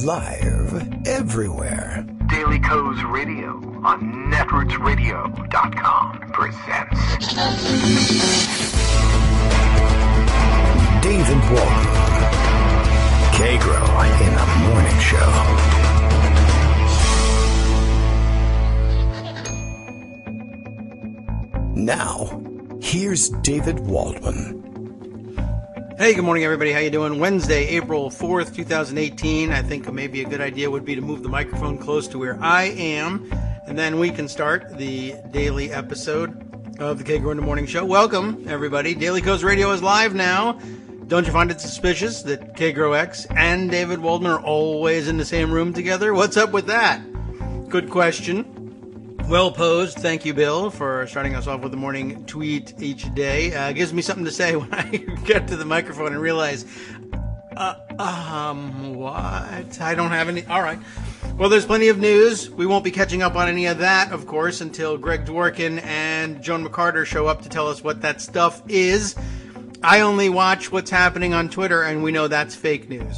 Live everywhere. Daily Co's Radio on netrootsradio.com presents David Walton. Kagro in the Morning Show. Now, here's David Waldman. Hey, good morning, everybody. How you doing? Wednesday, April 4th, 2018. I think maybe a good idea would be to move the microphone close to where I am, and then we can start the daily episode of the Kagro in the Morning Show. Welcome, everybody. Daily Co's Radio is live now. Don't you find it suspicious that Kagro X and David Waldman are always in the same room together? What's up with that? Good question. Well posed. Thank you, Bill, for starting us off with a morning tweet each day. Gives me something to say when I get to the microphone and realize, what? I don't have any. All right. Well, there's plenty of news. We won't be catching up on any of that, of course, until Greg Dworkin and Joan McCarter show up to tell us what that stuff is. I only watch what's happening on Twitter, and we know that's fake news.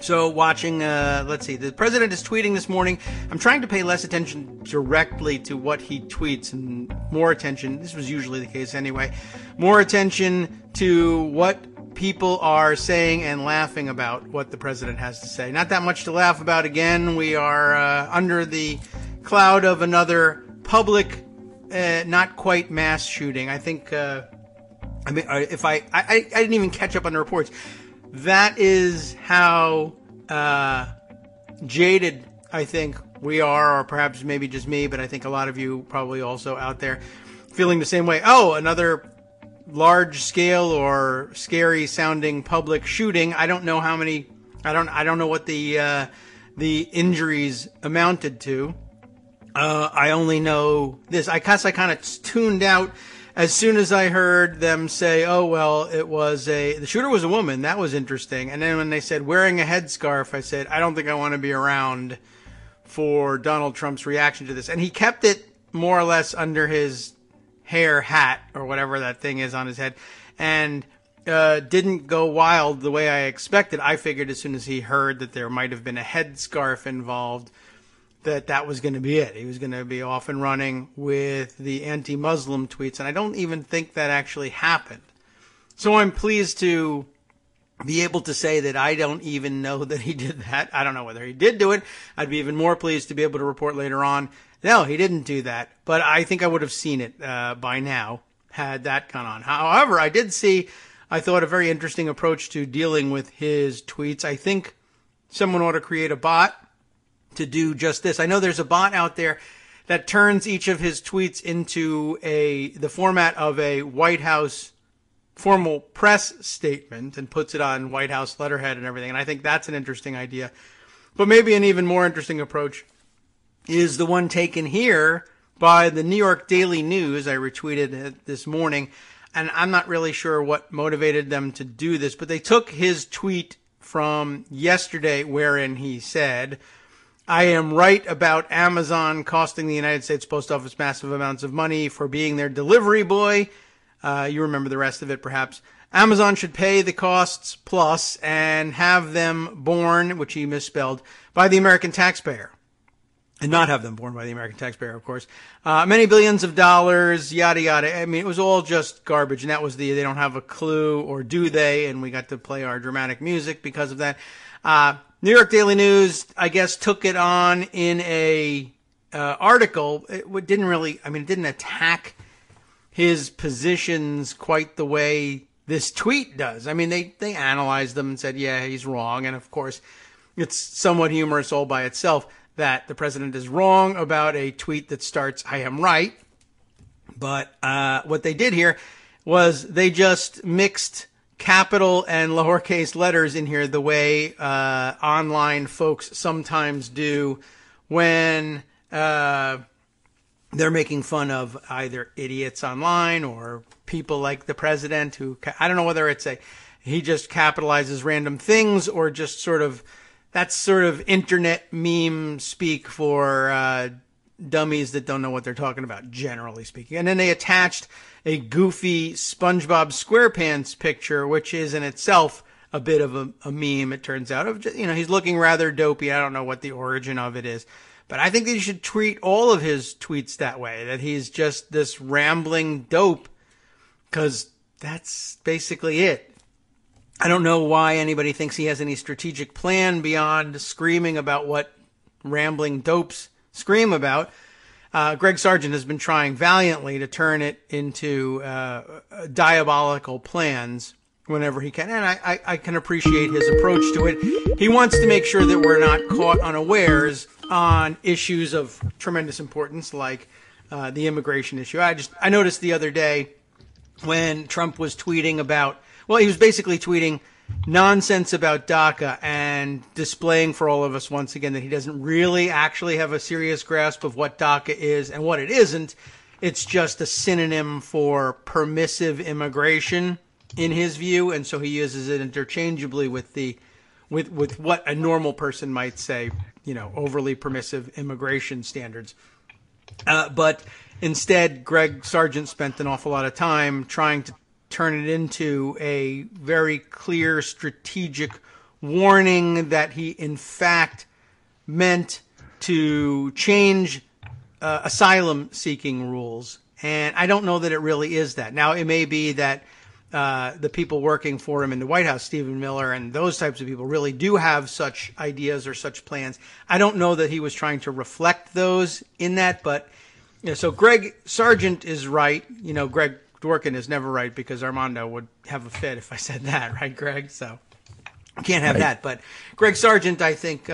So watching, let's see, the president is tweeting this morning. I'm trying to pay less attention directly to what he tweets and more attention, this was usually the case anyway, more attention to what people are saying and laughing about what the president has to say. Not that much to laugh about. Again, we are under the cloud of another public, not quite mass shooting. I think, if I didn't even catch up on the reports. That is how jaded I think we are, or perhaps maybe just me, but I think a lot of you probably also out there feeling the same way. Oh, another large scale or scary sounding public shooting. I don't know how many. I don't know what the injuries amounted to. I only know this. I kind of tuned out as soon as I heard them say, oh, well, the shooter was a woman. That was interesting. And then when they said wearing a headscarf, I said, I don't think I want to be around for Donald Trump's reaction to this. And he kept it more or less under his hair hat or whatever that thing is on his head and didn't go wild the way I expected. I figured as soon as he heard that there might have been a headscarf involved, that was going to be it. He was going to be off and running with the anti-Muslim tweets, and I don't even think that actually happened. So I'm pleased to be able to say that I don't even know that he did that. I don't know whether he did do it. I'd be even more pleased to be able to report later on, no, he didn't do that. But I think I would have seen it by now had that gone on. However, I did see, I thought, a very interesting approach to dealing with his tweets. I think someone ought to create a bot to do just this. I know there's a bot out there that turns each of his tweets into the format of a White House formal press statement and puts it on White House letterhead and everything. And I think that's an interesting idea. But maybe an even more interesting approach is the one taken here by the New York Daily News. I retweeted it this morning, and I'm not really sure what motivated them to do this, but they took his tweet from yesterday wherein he said, I am right about Amazon costing the United States Post Office massive amounts of money for being their delivery boy. You remember the rest of it, perhaps. Amazon should pay the costs plus and have them borne, which he misspelled, by the American taxpayer. And not have them borne by the American taxpayer, of course. Many billions of dollars, yada, yada. I mean, it was all just garbage. And that was they don't have a clue, or do they? And we got to play our dramatic music because of that. New York Daily News, I guess, took it on in a article. It didn't attack his positions quite the way this tweet does. I mean, they analyzed them and said, yeah, he's wrong. And of course, it's somewhat humorous all by itself that the president is wrong about a tweet that starts, I am right. But what they did here was they just mixed capital and lowercase letters in here the way online folks sometimes do when they're making fun of either idiots online or people like the president who, I don't know whether it's he just capitalizes random things or just that's sort of internet meme speak for dummies that don't know what they're talking about, generally speaking. And then they attached a goofy SpongeBob SquarePants picture, which is in itself a bit of a meme, it turns out. Of just, he's looking rather dopey. I don't know what the origin of it is. But I think that you should treat all of his tweets that way, that he's just this rambling dope, because that's basically it. I don't know why anybody thinks he has any strategic plan beyond screaming about what rambling dopes scream about. Greg Sargent has been trying valiantly to turn it into diabolical plans whenever he can, and I can appreciate his approach to it. He wants to make sure that we're not caught unawares on issues of tremendous importance like the immigration issue. I noticed the other day when Trump was tweeting about, he was basically tweeting nonsense about DACA and displaying for all of us once again that he doesn't really actually have a serious grasp of what DACA is and what it isn't. It's just a synonym for permissive immigration in his view, and so he uses it interchangeably with what a normal person might say, overly permissive immigration standards. But instead, Greg Sargent spent an awful lot of time trying to turn it into a very clear strategic warning that he, in fact, meant to change asylum-seeking rules. And I don't know that it really is that. Now, it may be that the people working for him in the White House, Stephen Miller and those types of people, really do have such ideas or such plans. I don't know that he was trying to reflect those in that, but so Greg Sargent is right. Greg Dworkin is never right, because Armando would have a fit if I said that, right, Greg? So can't have that. But Greg Sargent, I think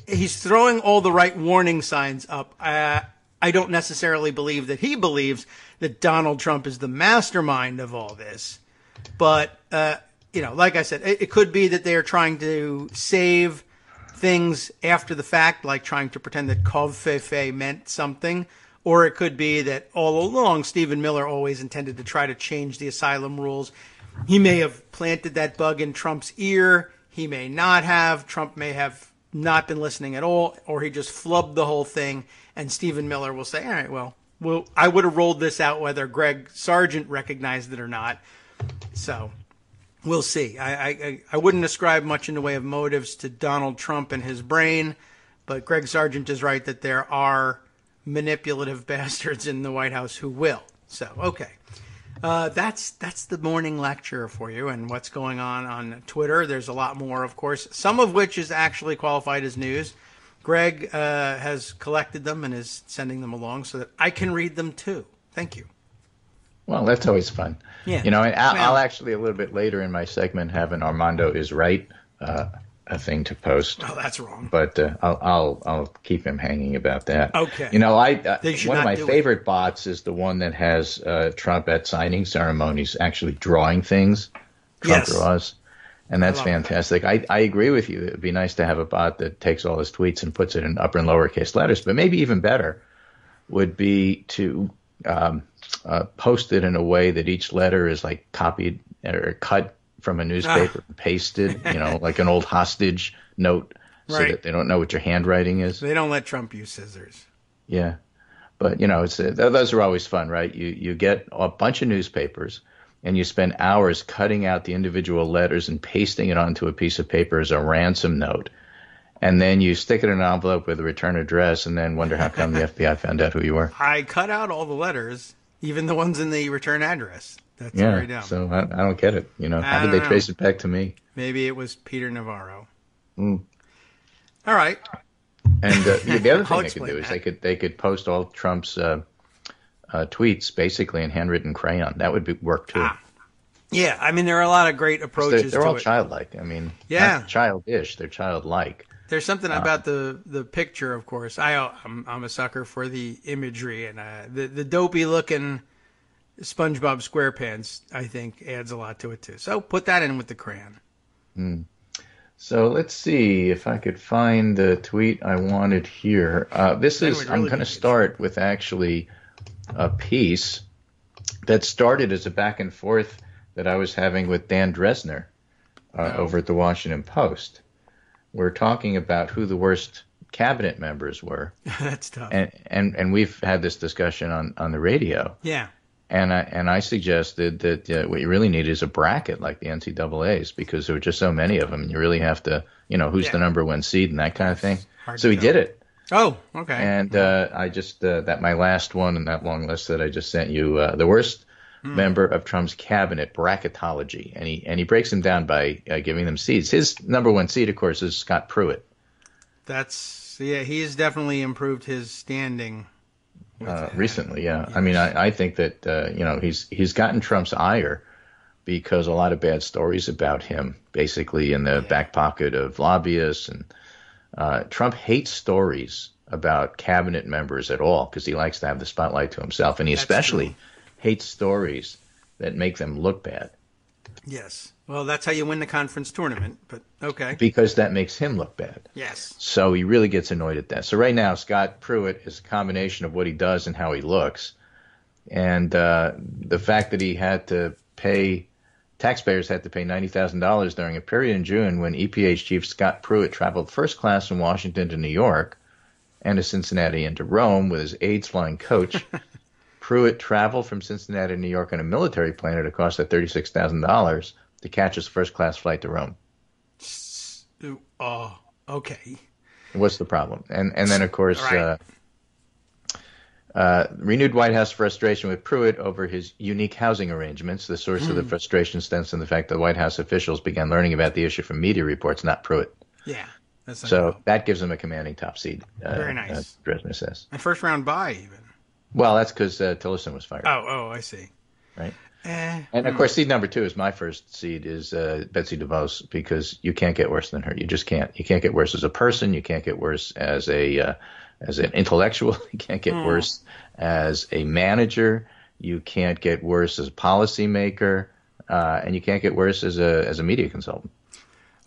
he's throwing all the right warning signs up. I don't necessarily believe that he believes that Donald Trump is the mastermind of all this. But, like I said, it could be that they are trying to save things after the fact, like trying to pretend that Kov-Fefe meant something. Or it could be that all along Stephen Miller always intended to try to change the asylum rules. He may have planted that bug in Trump's ear. He may not have. Trump may have not been listening at all, or he just flubbed the whole thing. And Stephen Miller will say, all right, well, I would have rolled this out whether Greg Sargent recognized it or not. So we'll see. I wouldn't ascribe much in the way of motives to Donald Trump and his brain, but Greg Sargent is right that there are manipulative bastards in the White House who will. So, okay. That's the morning lecture for you and what's going on Twitter. There's a lot more, of course, some of which is actually qualified as news. Greg has collected them and is sending them along so that I can read them too. Thank you. Well, that's always fun. Yeah. I'll actually a little bit later in my segment have an Armando is right a thing to post. Oh, that's wrong. But I'll keep him hanging about that. Okay. One of my favorite bots is the one that has Trump at signing ceremonies actually drawing things. Trump draws. And that's fantastic. I agree with you. It would be nice to have a bot that takes all his tweets and puts it in upper and lowercase letters. But maybe even better would be to post it in a way that each letter is like copied or cut from a newspaper and pasted, like an old hostage note, so that they don't know what your handwriting is. They don't let Trump use scissors. Yeah. But, those are always fun, right? You get a bunch of newspapers and you spend hours cutting out the individual letters and pasting it onto a piece of paper as a ransom note. And then you stick it in an envelope with a return address and then wonder how come the FBI found out who you were. I cut out all the letters, even the ones in the return address. That's very dumb. So I don't get it. How did they trace it back to me? Maybe it was Peter Navarro. Mm. All right. And the other thing they could do is they could post all Trump's tweets basically in handwritten crayon. That would work too. Yeah, I mean there are a lot of great approaches. They're all childlike. I mean, not childish. They're childlike. There's something about the picture, of course. I'm a sucker for the imagery, and the dopey looking SpongeBob SquarePants, I think, adds a lot to it too. So put that in with the crayon. Mm. So let's see if I could find the tweet I wanted here. I'm going to start with actually a piece that started as a back and forth that I was having with Dan Dresner over at the Washington Post. We're talking about who the worst cabinet members were. That's tough. And we've had this discussion on the radio. Yeah. And I suggested that what you really need is a bracket like the NCAA's, because there were just so many of them. And you really have to, who's the number one seed and that kind of thing. So he did it. Oh, okay. And I just that my last one in that long list that I just sent you, the worst member of Trump's cabinet, bracketology, and he breaks them down by giving them seeds. His number one seed, of course, is Scott Pruitt. He's definitely improved his standing recently. Yeah, yes. I mean, I think that he's gotten Trump's ire because a lot of bad stories about him, basically in the back pocket of lobbyists, and Trump hates stories about cabinet members at all because he likes to have the spotlight to himself, and he especially hates stories that make them look bad. Yes. Well, that's how you win the conference tournament, but okay. Because that makes him look bad. Yes. So he really gets annoyed at that. So right now, Scott Pruitt is a combination of what he does and how he looks. And the fact that taxpayers had to pay $90,000 during a period in June when EPA Chief Scott Pruitt traveled first class from Washington to New York and to Cincinnati and to Rome with his aides flying coach. Pruitt traveled from Cincinnati to New York on a military plane at a cost of $36,000 to catch his first-class flight to Rome. Oh, okay. What's the problem? And then, of course, right. Renewed White House frustration with Pruitt over his unique housing arrangements. The source of the frustration stems from the fact that White House officials began learning about the issue from media reports, not Pruitt. Yeah. So that gives him a commanding top seed. Very nice. Dresner says. A first-round bye, even. Well, that's because Tillerson was fired. Oh, I see. Right. And, of course, seed number 2 is my first seed, is Betsy DeVos, because you can't get worse than her. You just can't. You can't get worse as a person. You can't get worse as an intellectual. You can't get worse as a manager. You can't get worse as a policymaker. And you can't get worse as a media consultant.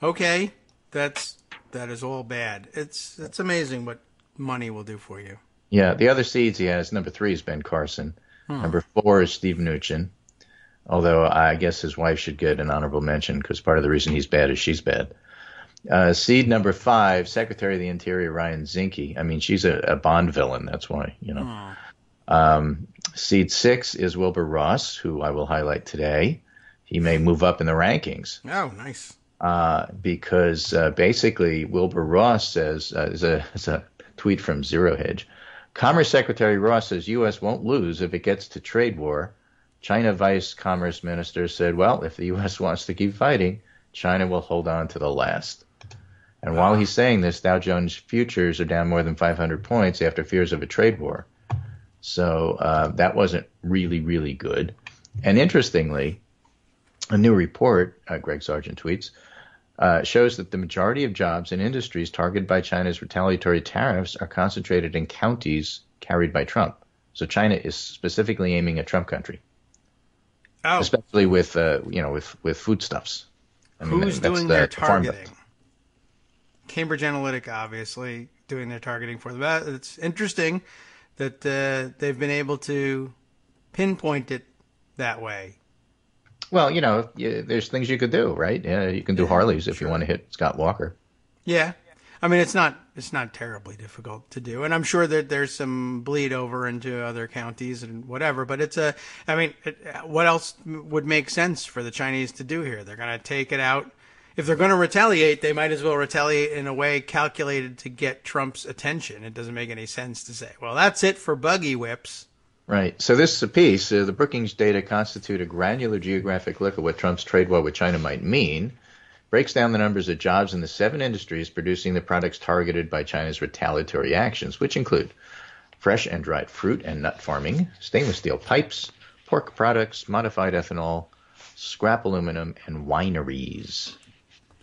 Okay. That is all bad. It's amazing what money will do for you. Yeah. The other seeds he has, number 3 is Ben Carson. Number 4 is Steve Mnuchin. Although I guess his wife should get an honorable mention because part of the reason he's bad is she's bad. Seed number 5, Secretary of the Interior Ryan Zinke. I mean, she's a Bond villain. That's why, Seed 6 is Wilbur Ross, who I will highlight today. He may move up in the rankings. Oh, nice. Because basically Wilbur Ross says, is a tweet from Zero Hedge. Commerce Secretary Ross says U.S. won't lose if it gets to trade war. China Vice Commerce Minister said, well, if the U.S. wants to keep fighting, China will hold on to the last. And while he's saying this, Dow Jones futures are down more than 500 points after fears of a trade war. So that wasn't really, really good. And interestingly, a new report, Greg Sargent tweets, shows that the majority of jobs in industries targeted by China's retaliatory tariffs are concentrated in counties carried by Trump. So China is specifically aiming at Trump country. Oh. Especially with foodstuffs. Who's doing their targeting? Cambridge Analytica, obviously, doing their targeting for them. It's interesting that they've been able to pinpoint it that way. Well, there's things you could do, right? Yeah, you can do Harleys if you want to hit Scott Walker. Yeah. I mean, it's not terribly difficult to do, and I'm sure that there's some bleed over into other counties and whatever. But what else would make sense for the Chinese to do here? They're going to take it out. If they're going to retaliate, they might as well retaliate in a way calculated to get Trump's attention. It doesn't make any sense to say, well, that's it for buggy whips. Right. So this piece, the Brookings data constitute a granular geographic look at what Trump's trade war with China might mean. Breaks down the numbers of jobs in the 7 industries producing the products targeted by China's retaliatory actions, which include fresh and dried fruit and nut farming, stainless steel pipes, pork products, modified ethanol, scrap aluminum, and wineries.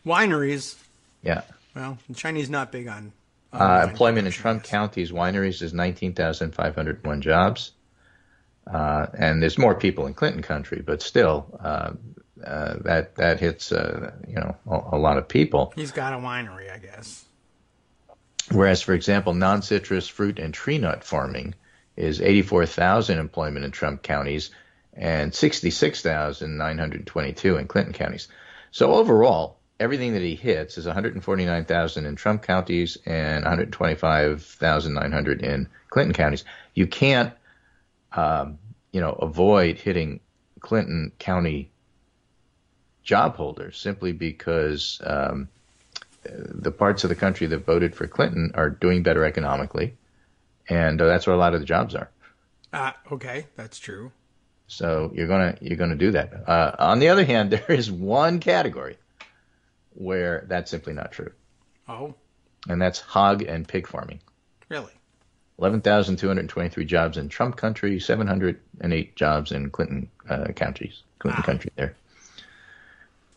Wineries? Yeah. Well, the Chinese not big on employment in Trump county's wineries is 19,501 jobs. And there's more people in Clinton country, but still, that hits a lot of people. He's got a winery, I guess. Whereas, for example, non-citrus fruit and tree nut farming is 84,000 employment in Trump counties and 66,922 in Clinton counties. So overall, everything that he hits is 149,000 in Trump counties and 125,900 in Clinton counties. You can't avoid hitting Clinton County job holders simply because the parts of the country that voted for Clinton are doing better economically, and that's where a lot of the jobs are. Okay, that's true. So you're gonna do that. On the other hand, there is one category where that's simply not true. Oh. And that's hog and pig farming. Really? 11,223 jobs in Trump country, 708 jobs in Clinton country there.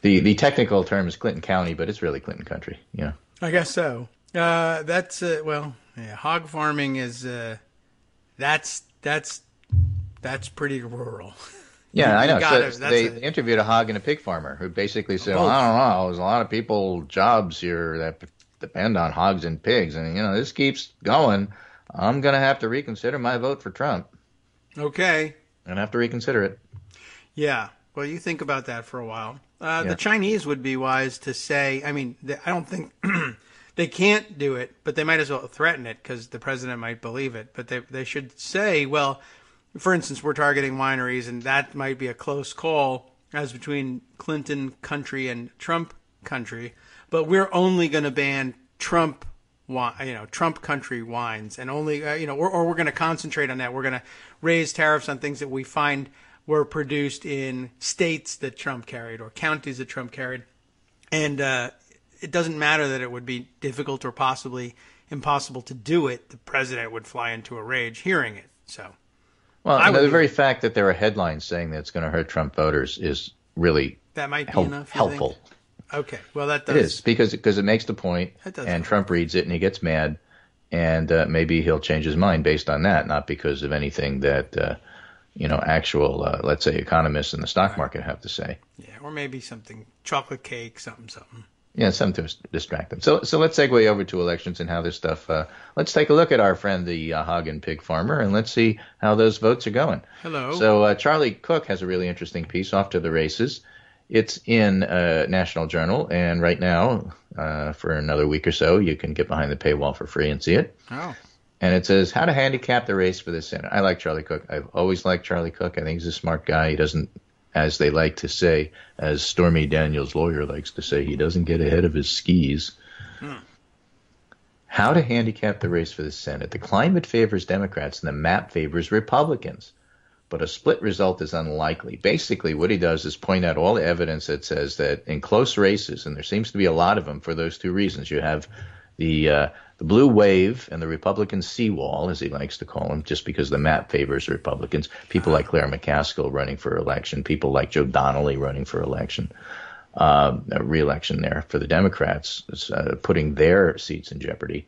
The technical term is Clinton County, but it's really Clinton country. Yeah. I guess so. That's hog farming is that's pretty rural. Yeah, I know. So they interviewed a hog and a pig farmer who basically said, well, I don't know, there's a lot of people, jobs here that depend on hogs and pigs, and this keeps going. I'm going to have to reconsider my vote for Trump. Okay. And have to reconsider it. Yeah. Well, you think about that for a while. The Chinese would be wise to say, I don't think they can't do it, but they might as well threaten it because the president might believe it. But they should say, well, for instance, we're targeting wineries, and that might be a close call as between Clinton country and Trump country, but we're only going to ban Trump country wines, and only, or we're going to concentrate on that. We're going to raise tariffs on things that we find were produced in states that Trump carried or counties that Trump carried. And it doesn't matter that it would be difficult or possibly impossible to do it. The president would fly into a rage hearing it. So, well, the very fact that there are headlines saying that it's going to hurt Trump voters is really that might be enough, helpful. Okay, well, that does. It is, because it makes the point, and Trump reads it and he gets mad, and maybe he'll change his mind based on that, not because of anything that actual, let's say, economists in the stock market have to say. Yeah, or maybe something, chocolate cake, something. Yeah, something to distract them. So let's segue over to elections and how this stuff. Let's take a look at our friend, the hog and pig farmer, and let's see how those votes are going. Hello. So Charlie Cook has a really interesting piece, Off to the Races. It's in National Journal, and right now, for another week or so, you can get behind the paywall for free and see it. Oh. And it says, how to handicap the race for the Senate. I like Charlie Cook. I've always liked Charlie Cook. I think he's a smart guy. He doesn't, as they like to say, as Stormy Daniels' lawyer likes to say, he doesn't get ahead of his skis. How to handicap the race for the Senate. The climate favors Democrats and the map favors Republicans. But a split result is unlikely. Basically, what he does is point out all the evidence that says that in close races, and there seems to be a lot of them for those two reasons, you have the blue wave and the Republican seawall, as he likes to call them, just because the map favors Republicans. People like Claire McCaskill running for election, people like Joe Donnelly running for election, re-election there for the Democrats, putting their seats in jeopardy.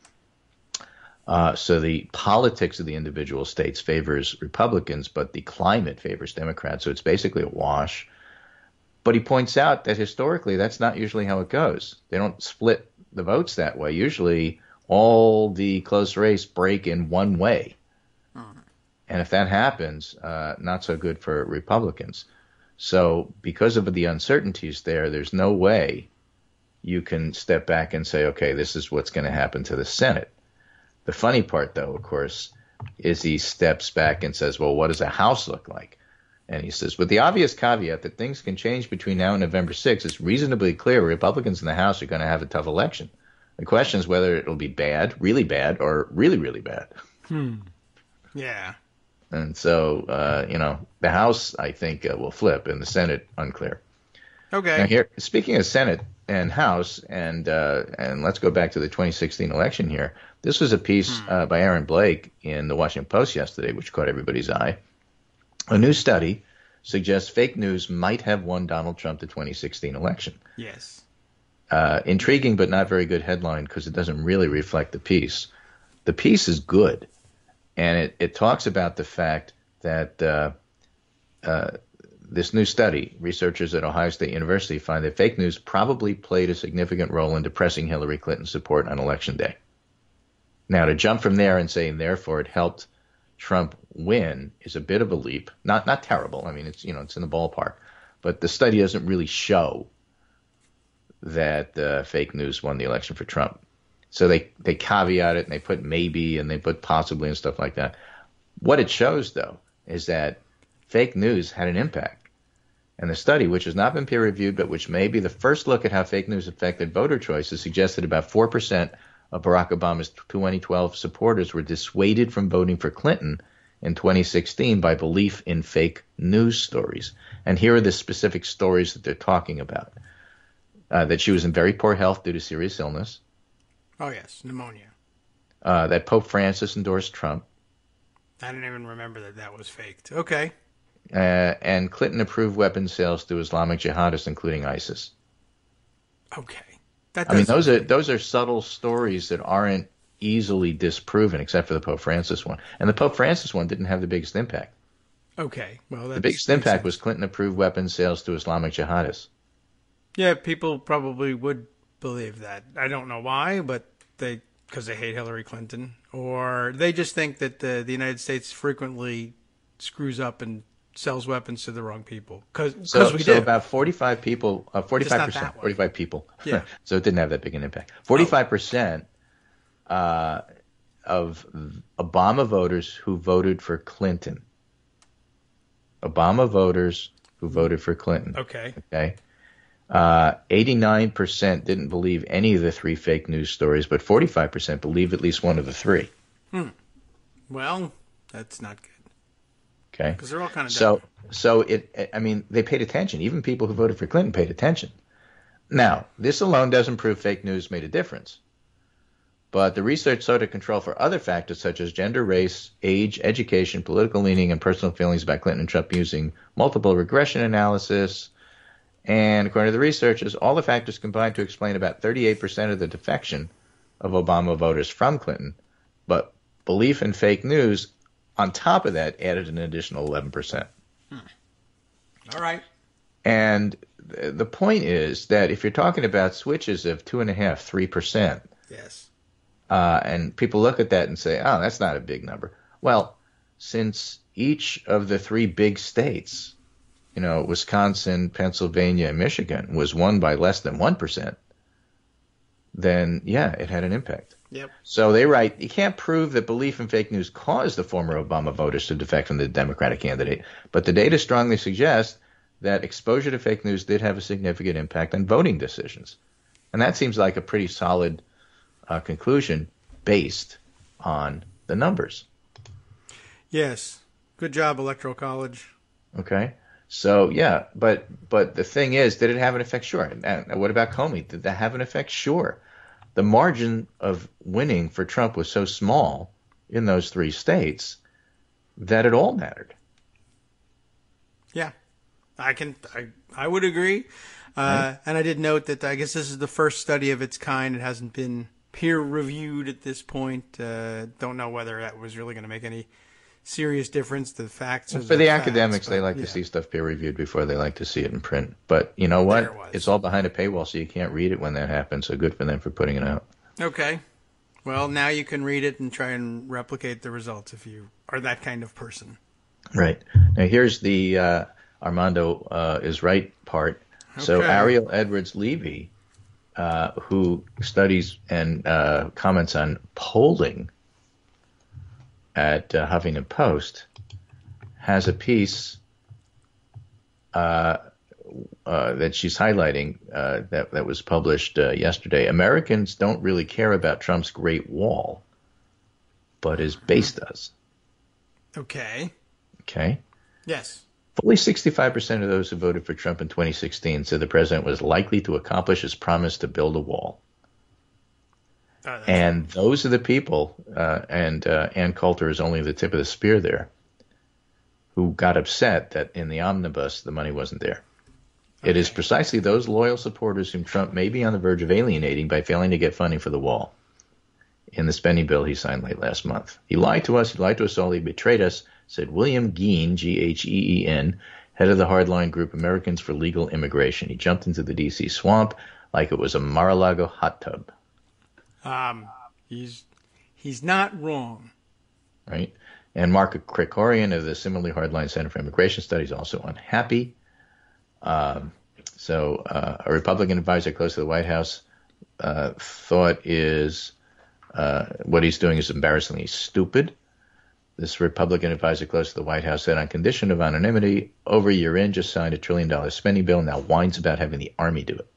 So the politics of the individual states favors Republicans, but the climate favors Democrats. So it's basically a wash. But he points out that historically that's not usually how it goes. They don't split the votes that way. Usually all the close race break in one way. And if that happens, not so good for Republicans. So because of the uncertainties there's no way you can step back and say, okay, this is what's going to happen to the Senate. The funny part, though, of course, is he steps back and says, well, what does a House look like? And he says, with the obvious caveat that things can change between now and November 6th, it's reasonably clear Republicans in the House are going to have a tough election. The question is whether it'll be bad, or really, really bad. Yeah. And so, the House, I think, will flip, and the Senate, unclear. Okay. Now here, speaking of Senate and House, and let's go back to the 2016 election here. This was a piece by Aaron Blake in the Washington Post yesterday, which caught everybody's eye. A new study suggests fake news might have won Donald Trump the 2016 election. Yes. Intriguing, but not very good headline because it doesn't really reflect the piece. The piece is good, and it talks about the fact that this new study, researchers at Ohio State University find that fake news probably played a significant role in depressing Hillary Clinton's support on Election Day. Now, to jump from there and say, and therefore it helped Trump win is a bit of a leap. Not terrible. I mean, it's in the ballpark. But the study doesn't really show that fake news won the election for Trump. So they caveat it and they put maybe and they put possibly and stuff like that. What it shows, though, is that fake news had an impact. And the study, which has not been peer-reviewed, but which may be the first look at how fake news affected voter choices, suggested about 4% of Barack Obama's 2012 supporters were dissuaded from voting for Clinton in 2016 by belief in fake news stories. And here are the specific stories that they're talking about. That she was in very poor health due to serious illness. Oh, yes, pneumonia. That Pope Francis endorsed Trump. I didn't even remember that was faked. Okay. And Clinton approved weapons sales to Islamic jihadists, including ISIS. Okay. Those are subtle stories that aren't easily disproven, except for the Pope Francis one. And the Pope Francis one didn't have the biggest impact. Okay. Well, the biggest impact was Clinton approved weapons sales to Islamic jihadists. Yeah, people probably would believe that. I don't know why, but because they hate Hillary Clinton, or they just think that the United States frequently screws up and sells weapons to the wrong people. Because we do. So about 45 people, 45%, 45 people. Yeah. So it didn't have that big an impact. 45% of Obama voters who voted for Clinton. Obama voters who voted for Clinton. Okay. 89% didn't believe any of the three fake news stories, but 45% believe at least one of the three. Well, that's not good. Okay. Because they're all kind of dumb. So they paid attention. Even people who voted for Clinton paid attention. Now, this alone doesn't prove fake news made a difference. But the research sought to control for other factors such as gender, race, age, education, political leaning, and personal feelings about Clinton and Trump using multiple regression analysis. And according to the researchers, all the factors combined to explain about 38% of the defection of Obama voters from Clinton. But belief in fake news, on top of that, added an additional 11%. All right. And the point is that if you're talking about switches of 2.5%, 3%, yes, and people look at that and say, oh, that's not a big number. Well, since each of the three big states, Wisconsin, Pennsylvania, and Michigan, was won by less than 1%, then, yeah, it had an impact. Yep. So they write, you can't prove that belief in fake news caused the former Obama voters to defect from the Democratic candidate, but the data strongly suggests that exposure to fake news did have a significant impact on voting decisions. And that seems like a pretty solid conclusion based on the numbers. Yes. Good job, Electoral College. Okay. So, yeah, but the thing is, did it have an effect? Sure. And what about Comey? Did that have an effect? Sure. The margin of winning for Trump was so small in those three states that it all mattered. Yeah, I would agree. Right. And I did note that I guess this is the first study of its kind. It hasn't been peer reviewed at this point. Don't know whether that was really going to make any serious difference to the facts. For the academics, they like to see stuff peer reviewed before they like to see it in print. But you know what? It's all behind a paywall, so you can't read it when that happens. So good for them for putting it out. Okay. Well, now you can read it and try and replicate the results if you are that kind of person. Right. Now here's the Armando is right part. Okay. So Ariel Edwards Levy, who studies and comments on polling at Huffington Post, has a piece that she's highlighting that was published yesterday. Americans don't really care about Trump's Great Wall, but his base does. Okay. Okay? Yes. Fully 65% of those who voted for Trump in 2016 said the president was likely to accomplish his promise to build a wall. And those are the people, and Ann Coulter is only the tip of the spear there, who got upset that in the omnibus the money wasn't there. Okay. It is precisely those loyal supporters whom Trump may be on the verge of alienating by failing to get funding for the wall in the spending bill he signed late last month. He lied to us all, he betrayed us, said William Geen, G-H-E-E-N, head of the hardline group Americans for Legal Immigration. He jumped into the D.C. swamp like it was a Mar-a-Lago hot tub. He's not wrong. Right. And Mark Krikorian of the similarly hardline Center for Immigration Studies also unhappy. So a Republican advisor close to the White House thought what he's doing is embarrassingly stupid. This Republican advisor close to the White House said, on condition of anonymity, over a year in, just signed $1 trillion spending bill, now whines about having the Army do it.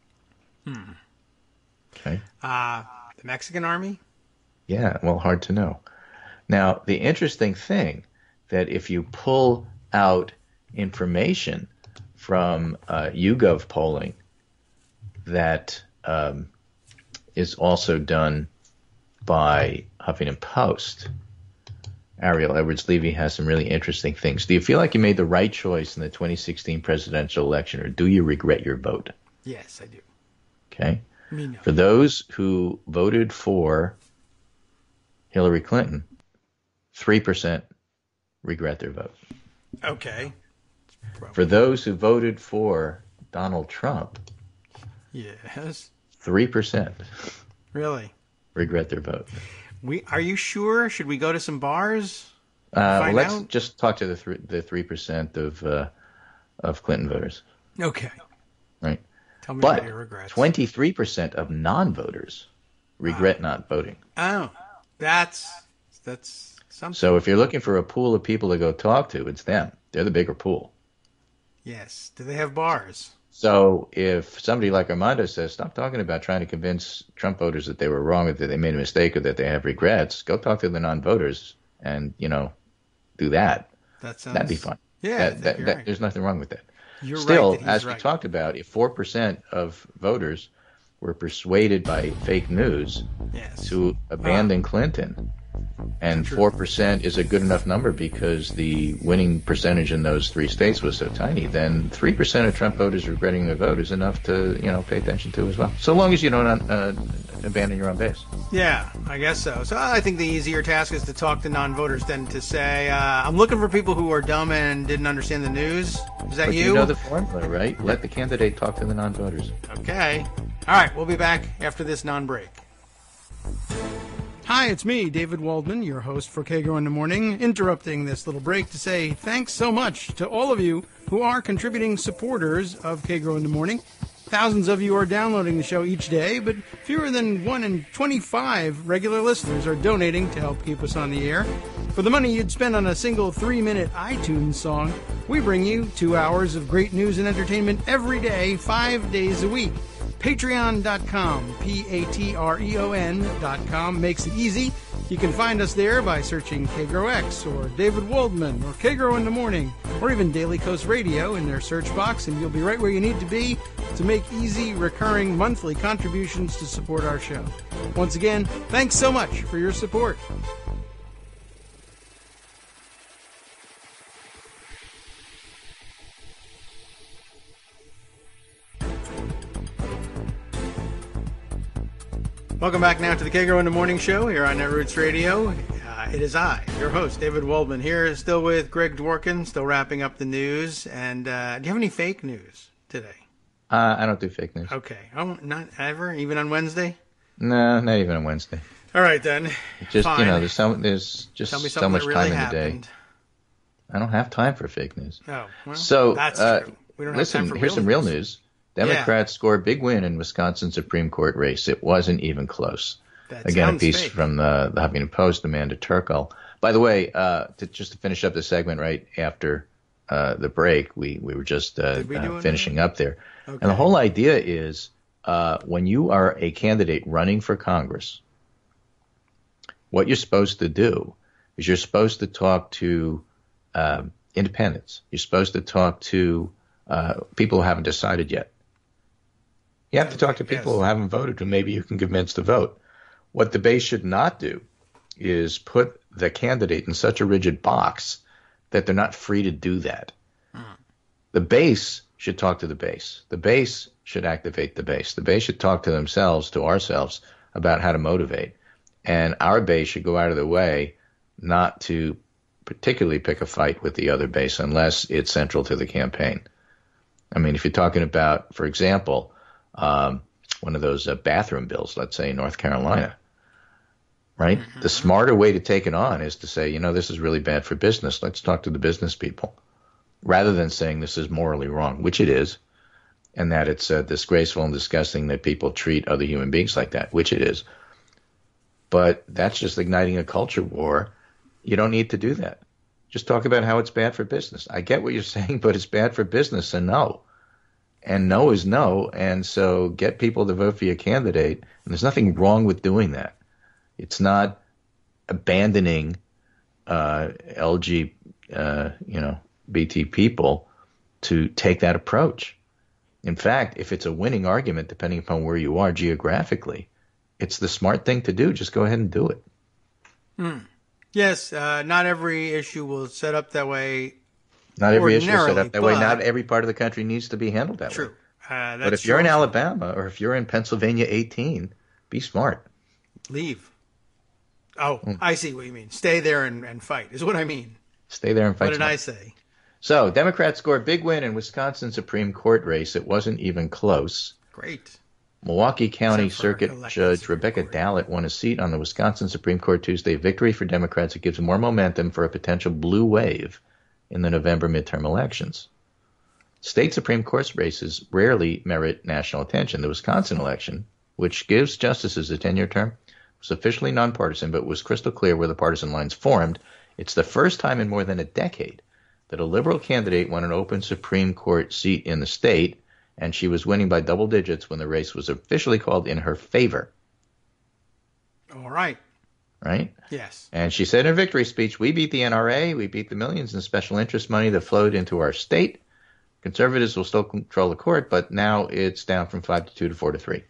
Okay. The Mexican Army? Yeah, well, hard to know. Now, the interesting thing that if you pull out information from YouGov polling that is also done by Huffington Post, Ariel Edwards-Levy has some really interesting things. Do you feel like you made the right choice in the 2016 presidential election, or do you regret your vote? Yes, I do. Okay. Me no. For those who voted for Hillary Clinton, 3% regret their vote. Okay. For those who voted for Donald Trump, yes, 3% really regret their vote. Are you sure? Should we go to some bars? Well, let's just talk to the 3% of Clinton voters. Okay. Right. Tell me about your regrets. 23% of non-voters regret not voting. Oh, that's something. So if you're looking for a pool of people to go talk to, it's them. They're the bigger pool. Yes. Do they have bars? So if somebody like Armando says, stop talking about trying to convince Trump voters that they were wrong, or that they made a mistake, or that they have regrets, go talk to the non-voters and, do that. That'd be fun. Yeah, right. There's nothing wrong with that. You're Still, right as we talked about, if 4% of voters were persuaded by fake news to abandon Clinton, and 4% is a good enough number because the winning percentage in those three states was so tiny, then 3% of Trump voters regretting their vote is enough to, pay attention to as well. So long as you don't abandon your own base. Yeah, I guess so. So I think the easier task is to talk to non-voters than to say, I'm looking for people who are dumb and didn't understand the news. Is that but you? You know the formula, right? Let the candidate talk to the non-voters. Okay. All right, we'll be back after this non-break. Hi, it's me, David Waldman, your host for Kagro in the Morning, interrupting this little break to say thanks so much to all of you who are contributing supporters of Kagro in the Morning. Thousands of you are downloading the show each day, but fewer than 1 in 25 regular listeners are donating to help keep us on the air. For the money you'd spend on a single 3-minute iTunes song, we bring you 2 hours of great news and entertainment every day, 5 days a week. Patreon.com, Patreon.com makes it easy. You can find us there by searching KagroX or David Waldman or Kagro in the Morning or even Daily Coast Radio in their search box, and you'll be right where you need to be to make easy, recurring monthly contributions to support our show. Once again, thanks so much for your support. Welcome back now to the Kagro in the Morning Show here on Netroots Radio. It is I, your host, David Waldman, here still with Greg Dworkin, still wrapping up the news. And do you have any fake news today? I don't do fake news. Okay. Oh, not ever? Even on Wednesday? No, not even on Wednesday. All right, then. Just, fine. There's just so much really time happened. in the day. I don't have time for fake news. Oh, well, so, that's true. We don't listen, have time for here's some real news. Democrats score a big win in Wisconsin Supreme Court race. It wasn't even close. Again, a piece from the Huffington Post, Amanda Turkle. By the way, to finish up the segment right after the break, we were just finishing up there. Okay. And the whole idea is when you are a candidate running for Congress, what you're supposed to do is you're supposed to talk to independents. You're supposed to talk to people who haven't decided yet. You have to talk to people who haven't voted, who maybe you can convince to vote. What the base should not do is put the candidate in such a rigid box that they're not free to do that. The base should talk to the base. The base should activate the base. The base should talk to themselves, to ourselves, about how to motivate. And our base should go out of their way not to particularly pick a fight with the other base unless it's central to the campaign. I mean, if you're talking about, for example, one of those bathroom bills, let's say in North Carolina, right? Mm-hmm. The smarter way to take it on is to say, this is really bad for business. Let's talk to the business people, rather than saying this is morally wrong, which it is, and that it's disgraceful and disgusting that people treat other human beings like that, which it is. But that's just igniting a culture war You don't need to do that. Just talk about how it's bad for business. I get what you're saying, but it's bad for business, and no. And no is no, and so get people to vote for your candidate, and there's nothing wrong with doing that. It's not abandoning BT people to take that approach. In fact, if it's a winning argument, depending upon where you are geographically, it's the smart thing to do. Just go ahead and do it. Yes, not every issue will set up that way. Not every issue is set up that way. Not every part of the country needs to be handled that way. True. But if you're in Alabama or if you're in Pennsylvania 18, be smart. Leave. Oh, I see what you mean. Stay there and fight is what I mean. Stay there and fight. What did I say? So, Democrats score a big win in Wisconsin Supreme Court race. It wasn't even close. Great. Milwaukee County Circuit Judge Rebecca Dallett won a seat on the Wisconsin Supreme Court Tuesday. Victory for Democrats. It gives more momentum for a potential blue wave in the November midterm elections. State Supreme Court races rarely merit national attention. The Wisconsin election, which gives justices a 10-year term, was officially nonpartisan, but was crystal clear where the partisan lines formed. It's the first time in more than a decade that a liberal candidate won an open Supreme Court seat in the state, and she was winning by double digits when the race was officially called in her favor. All right. Right? Yes. And she said in her victory speech, "We beat the NRA, we beat the millions in special interest money that flowed into our state. Conservatives will still control the court, but now it's down from 5-2 to 4-3.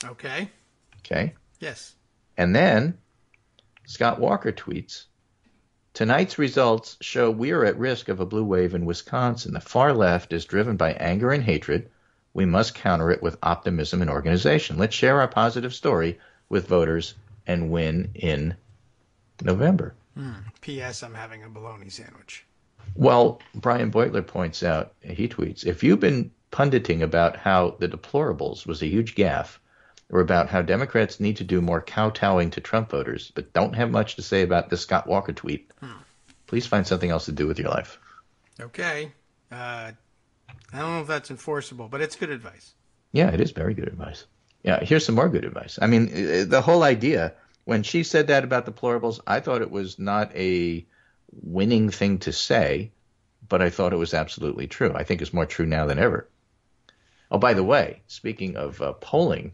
Okay. Okay. Yes. And then Scott Walker tweets, "Tonight's results show we are at risk of a blue wave in Wisconsin. The far left is driven by anger and hatred. We must counter it with optimism and organization. Let's share our positive story with voters and win in November." P.S. I'm having a bologna sandwich. Well, Brian Beutler points out, he tweets, "If you've been punditing about how the deplorables was a huge gaffe, or about how Democrats need to do more kowtowing to Trump voters, but don't have much to say about this Scott Walker tweet, please find something else to do with your life." Okay. I don't know if that's enforceable, but it's good advice. Yeah, it is very good advice. Yeah, here's some more good advice. I mean, the whole idea, when she said that about deplorables, I thought it was not a winning thing to say, but I thought it was absolutely true. I think it's more true now than ever. Oh, by the way, speaking of polling,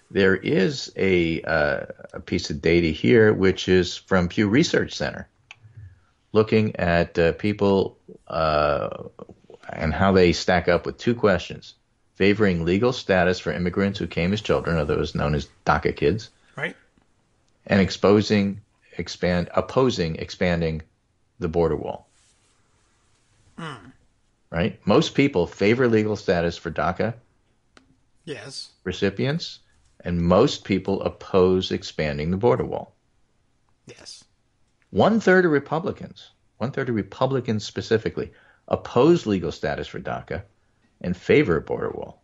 there is a piece of data here, which is from Pew Research Center, looking at people and how they stack up with two questions: favoring legal status for immigrants who came as children, or those known as DACA kids, right, and opposing expanding the border wall. Right? Most people favor legal status for DACA recipients, and most people oppose expanding the border wall. Yes. One-third of Republicans specifically, oppose legal status for DACA and favor a border wall.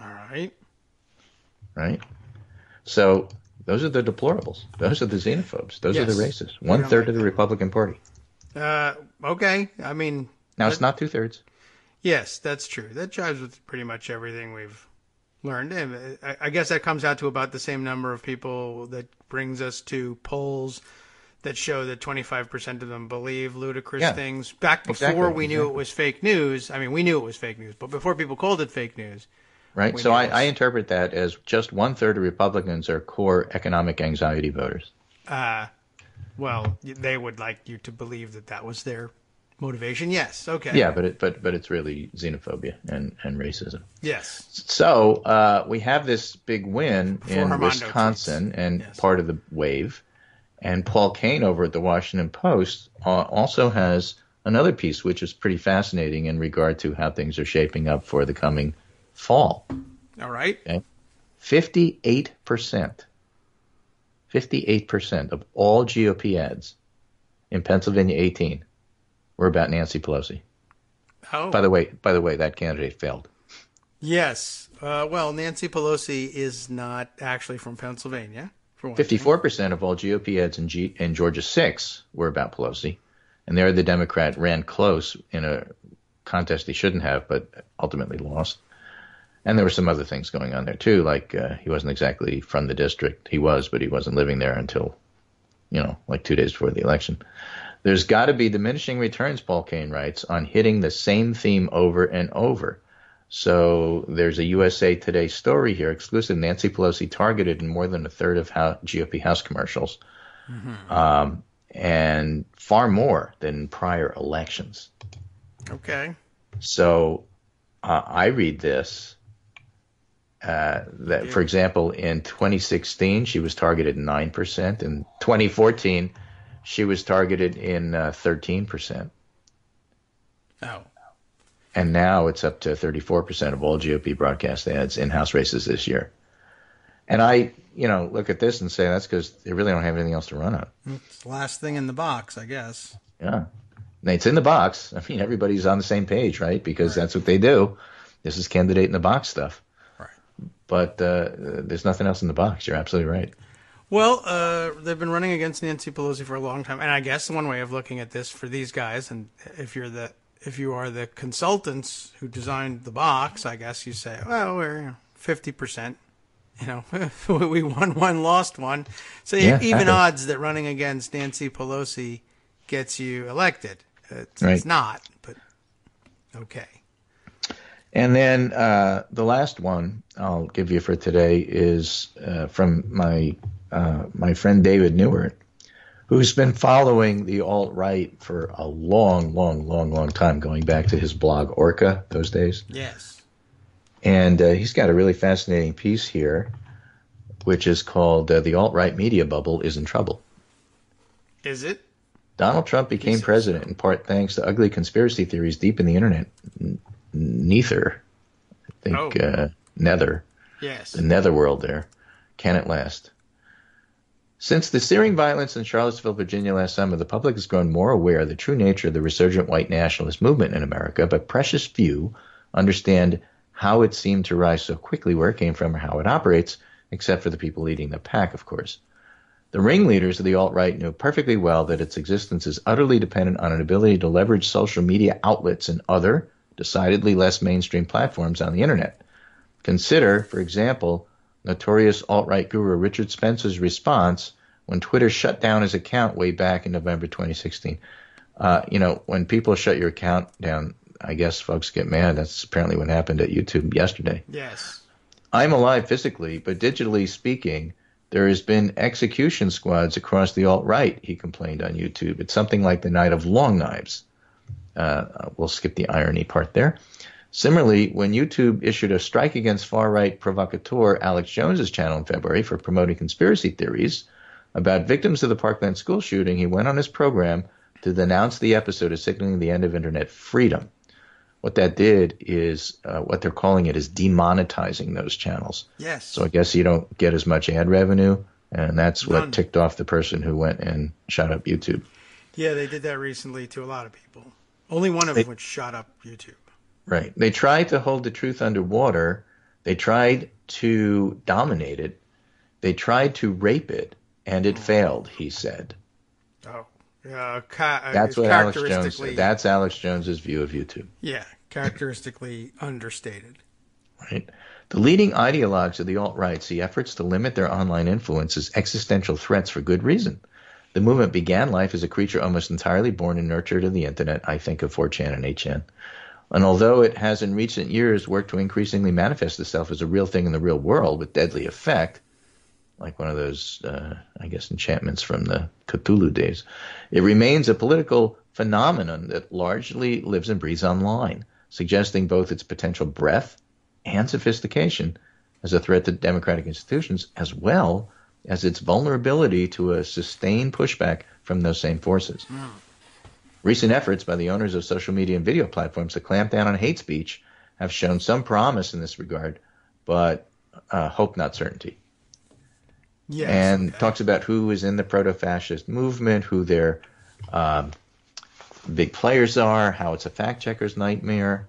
All right. Right? So those are the deplorables. Those are the xenophobes. Those are the racists. One-third of the Republican Party. Okay. I mean... Now, it's not two-thirds. Yes, that's true. That jives with pretty much everything we've learned. And I guess that comes out to about the same number of people that brings us to polls that show that 25% of them believe ludicrous things. Back before we knew it was fake news. I mean, we knew it was fake news, but before people called it fake news. Right. So I interpret that as just one-third of Republicans are core economic anxiety voters. Well, they would like you to believe that was their motivation. Yes. Okay. Yeah, but it's really xenophobia and racism. Yes. So we have this big win in Wisconsin and part of the wave. And Paul Kane over at the Washington Post also has another piece which is pretty fascinating in regard to how things are shaping up for the coming fall. All right. Okay? 58% of all GOP ads in Pennsylvania 18 were about Nancy Pelosi. Oh. By the way, that candidate failed. Yes. Well, Nancy Pelosi is not actually from Pennsylvania. 54% of all GOP ads in Georgia 6 were about Pelosi. And there the Democrat ran close in a contest he shouldn't have, but ultimately lost. And there were some other things going on there, too, like he wasn't exactly from the district. He was, but he wasn't living there until, like 2 days before the election. There's got to be diminishing returns, Paul Kane writes, on hitting the same theme over and over. So there's a USA Today story here, exclusive. Nancy Pelosi targeted in more than a third of GOP House commercials, and far more than prior elections. Okay. So I read this, that, for example, in 2016, she was targeted 9%. In 2014, she was targeted in 13%. Oh. And now it's up to 34% of all GOP broadcast ads in House races this year. And I, look at this and say that's because they really don't have anything else to run on. It's the last thing in the box, I guess. Yeah. And it's in the box. I mean, everybody's on the same page, right? Because that's what they do. This is candidate in the box stuff. Right. But there's nothing else in the box. You're absolutely right. Well, they've been running against Nancy Pelosi for a long time. And I guess one way of looking at this for these guys, and if you are the consultants who designed the box, I guess you say, well, we're 50%. We won one, lost one. So even odds that running against Nancy Pelosi gets you elected. It's not, but okay. And then the last one I'll give you for today is from my friend David Newert, who's been following the alt-right for a long time, going back to his blog Orca, those days. Yes. And he's got a really fascinating piece here, which is called The Alt-Right Media Bubble is in Trouble. Is it? Donald Trump became president in part thanks to ugly conspiracy theories deep in the internet. Nether. I think Nether. Yes. The netherworld there. Can it last? Since the searing violence in Charlottesville, Virginia last summer, the public has grown more aware of the true nature of the resurgent white nationalist movement in America, but precious few understand how it seemed to rise so quickly, where it came from, or how it operates, except for the people leading the pack, of course. The ringleaders of the alt-right knew perfectly well that its existence is utterly dependent on an ability to leverage social media outlets and other, decidedly less mainstream platforms on the internet. Consider, for example, notorious alt-right guru Richard Spencer's response when Twitter shut down his account way back in November 2016. When people shut your account down, I guess folks get mad. That's apparently what happened at YouTube yesterday. Yes. I'm alive physically, but digitally speaking, there has been execution squads across the alt-right, he complained on YouTube. It's something like the night of long knives. We'll skip the irony part there. Similarly, when YouTube issued a strike against far-right provocateur Alex Jones's channel in February for promoting conspiracy theories about victims of the Parkland school shooting, he went on his program to denounce the episode as signaling the end of internet freedom. What that did is, what they're calling it is demonetizing those channels. Yes. So I guess you don't get as much ad revenue, and that's what ticked off the person who went and shot up YouTube. Yeah, they did that recently to a lot of people. Only one of which shot up YouTube. Right. They tried to hold the truth underwater. They tried to dominate it. They tried to rape it, and it failed, he said. Oh. That's what Alex Jones said. That's Alex Jones's view of YouTube. Yeah, characteristically understated. Right. The leading ideologues of the alt-right see efforts to limit their online influence as existential threats for good reason. The movement began life as a creature almost entirely born and nurtured in the internet. I think of 4chan and 8chan. And although it has in recent years worked to increasingly manifest itself as a real thing in the real world with deadly effect, like one of those, enchantments from the Cthulhu days, it remains a political phenomenon that largely lives and breathes online, suggesting both its potential breadth and sophistication as a threat to democratic institutions, as well as its vulnerability to a sustained pushback from those same forces. Recent efforts by the owners of social media and video platforms to clamp down on hate speech have shown some promise in this regard, but hope not certainty. Yes, and talks about who is in the proto-fascist movement, who their big players are, how it's a fact-checker's nightmare,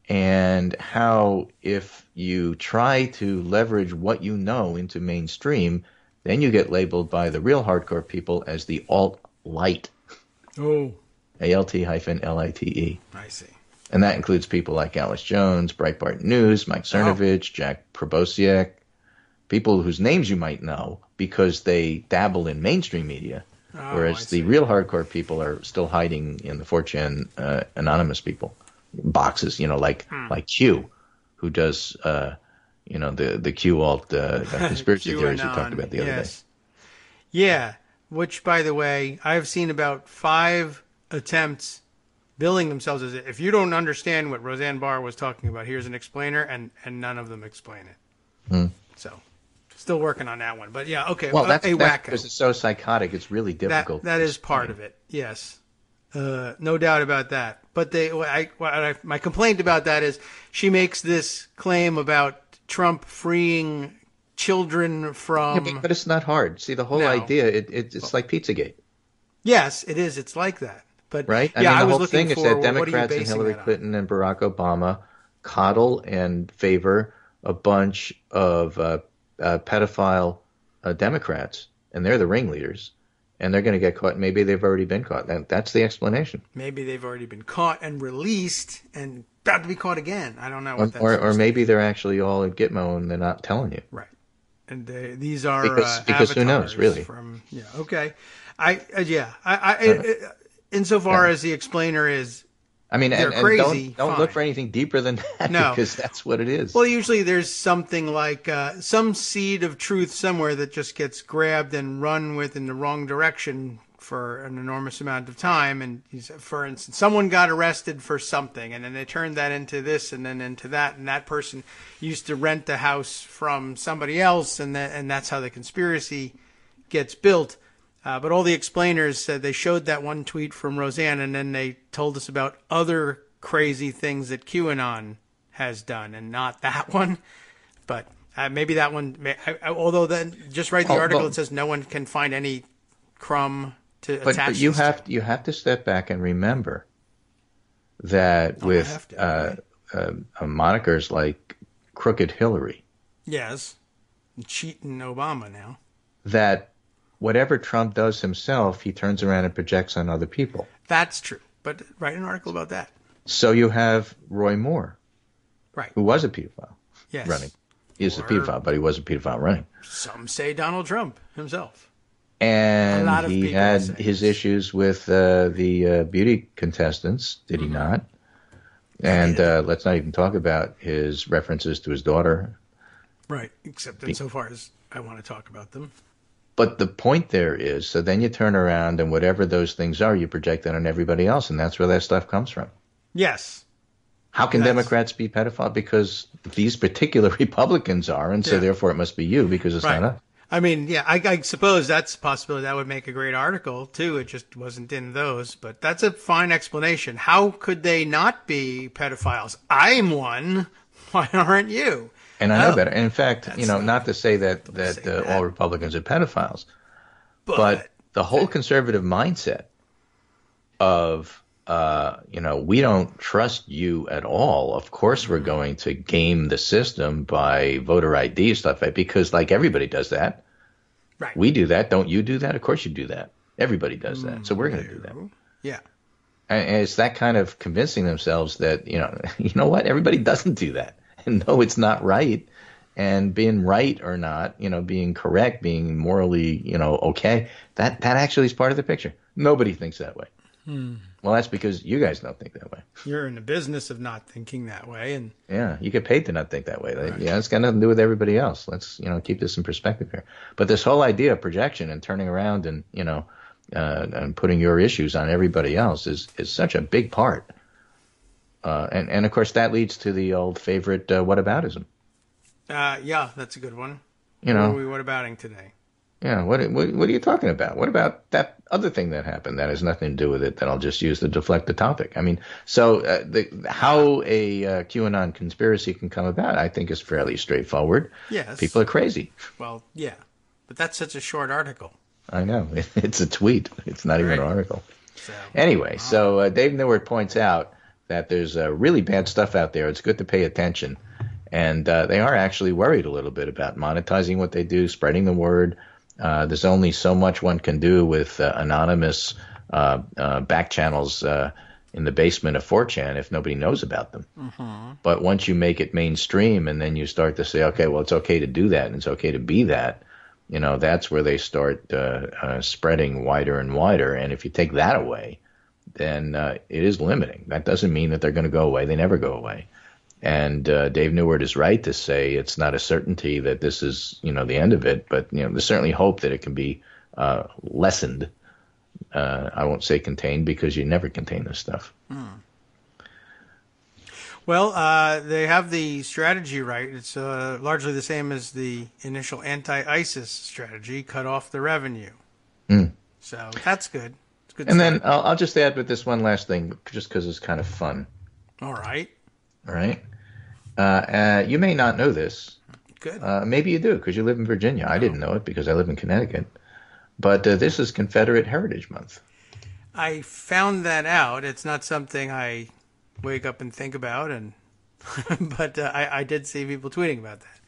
and how if you try to leverage what you know into mainstream, then you get labeled by the real hardcore people as the alt-light. Oh. ALT-LITE. I see. And that includes people like Alex Jones, Breitbart News, Mike Cernovich, Jack Probosiek, people whose names you might know because they dabble in mainstream media, whereas the real hardcore people are still hiding in the 4chan anonymous people boxes, like Q, who does the Q alt conspiracy theories we talked about the other day. Yeah, which, by the way, I've seen about 5 attempts billing themselves as, if you don't understand what Roseanne Barr was talking about, here's an explainer, and none of them explain it. So, still working on that one. But yeah, okay. Well, that's because it's so psychotic. It's really difficult. That is part of it, yes. No doubt about that. But my complaint about that is she makes this claim about Trump freeing children from... Yeah, but it's not hard. See, the whole idea, it's like Pizzagate. Yes, it is. It's like that. But right? Yeah, I mean, the whole thing is that Democrats and Hillary Clinton and Barack Obama coddle and favor a bunch of pedophile Democrats, and they're the ringleaders, and they're going to get caught. Maybe they've already been caught. That's the explanation. Maybe they've already been caught and released and about to be caught again. I don't know. What that's or maybe they're actually all at Gitmo and they're not telling you. Right. And these are because who knows, really? Okay. Insofar as the explainer is, I mean, they're and crazy. Don't look for anything deeper than that, because that's what it is. Well, usually there's something like some seed of truth somewhere that just gets grabbed and run with in the wrong direction for an enormous amount of time. And for instance, someone got arrested for something, and then they turned that into this and then into that, and that person used to rent a house from somebody else, and that's how the conspiracy gets built. But all the explainers said they showed that one tweet from Roseanne, and then they told us about other crazy things that QAnon has done, and not that one. But maybe that one. Although then, just write the article. It says no one can find any crumb to attach. But you have to step back and remember that with monikers like Crooked Hillary. Yes, cheating Obama now. That. Whatever Trump does himself, he turns around and projects on other people. That's true. But write an article about that. So you have Roy Moore, right, who was a pedophile, yes, running. He is a pedophile, but he was a pedophile running. Some say Donald Trump himself. And he had his issues with the beauty contestants, did he not? And let's not even talk about his references to his daughter. Right, except insofar as I want to talk about them. But the point there is, so then you turn around and whatever those things are, you project that on everybody else, and that's where that stuff comes from. Yes. How can Democrats be pedophile? Because these particular Republicans are, and so therefore it must be you because it's not us. I mean, I suppose that's a possibility. That would make a great article, too. It just wasn't in those. But that's a fine explanation. How could they not be pedophiles? I'm one. Why aren't you? And I know better. And in fact, not to say that all Republicans are pedophiles, but the whole conservative mindset of, we don't trust you at all. Of course, we're going to game the system by voter ID stuff, because like everybody does that. Right. We do that. Don't you do that? Of course you do that. Everybody does that. So we're going to do that. Yeah. And it's that kind of convincing themselves that, you know what? Everybody doesn't do that. And no, it's not right. And being right or not, being correct, being morally, okay, that actually is part of the picture. Nobody thinks that way. Well, that's because you guys don't think that way. You're in the business of not thinking that way. And yeah, you get paid to not think that way. Right. Yeah, it's got nothing to do with everybody else. Let's, keep this in perspective here. But this whole idea of projection and turning around and, and putting your issues on everybody else is such a big part. And of course, that leads to the old favorite whataboutism. Yeah, that's a good one. What are we whatabouting today? Yeah, what are you talking about? What about that other thing that happened that has nothing to do with it that I'll just use to deflect the topic? I mean, so how a QAnon conspiracy can come about, I think, is fairly straightforward. Yes. People are crazy. Well, yeah, but that's such a short article. I know. It's a tweet. It's not even an article. Anyway, so Dave Newart points out that there's really bad stuff out there. It's good to pay attention. And they are actually worried a little bit about monetizing what they do, spreading the word. There's only so much one can do with anonymous back channels, in the basement of 4chan if nobody knows about them. But once you make it mainstream and then you start to say, okay, well, it's okay to do that and it's okay to be that, that's where they start spreading wider and wider. And if you take that away, then it is limiting. That doesn't mean that they're going to go away. They never go away. And Dave Newart is right to say it's not a certainty that this is, the end of it. But, there's certainly hope that it can be lessened. I won't say contained because you never contain this stuff. Well, they have the strategy right. It's largely the same as the initial anti-ISIS strategy, cut off the revenue. So that's good. It's good. And then I'll just add with this one last thing, just because it's kind of fun. All right. You may not know this. Good. Maybe you do because you live in Virginia. I didn't know it because I live in Connecticut. But this is Confederate Heritage Month. I found that out. It's not something I wake up and think about, but I did see people tweeting about that.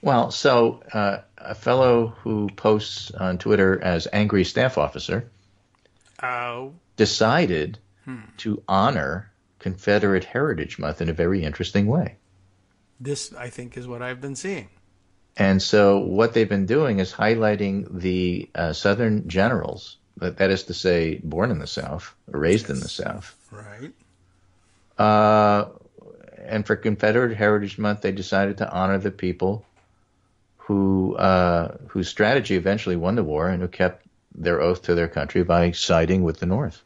Well, so a fellow who posts on Twitter as Angry Staff Officer decided to honor Confederate Heritage Month in a very interesting way. This, I think, is what I've been seeing. And so what they've been doing is highlighting the Southern generals, that is to say, born in the South, or raised in the South. Right. And for Confederate Heritage Month, they decided to honor the people whose strategy eventually won the war and who kept their oath to their country by siding with the North.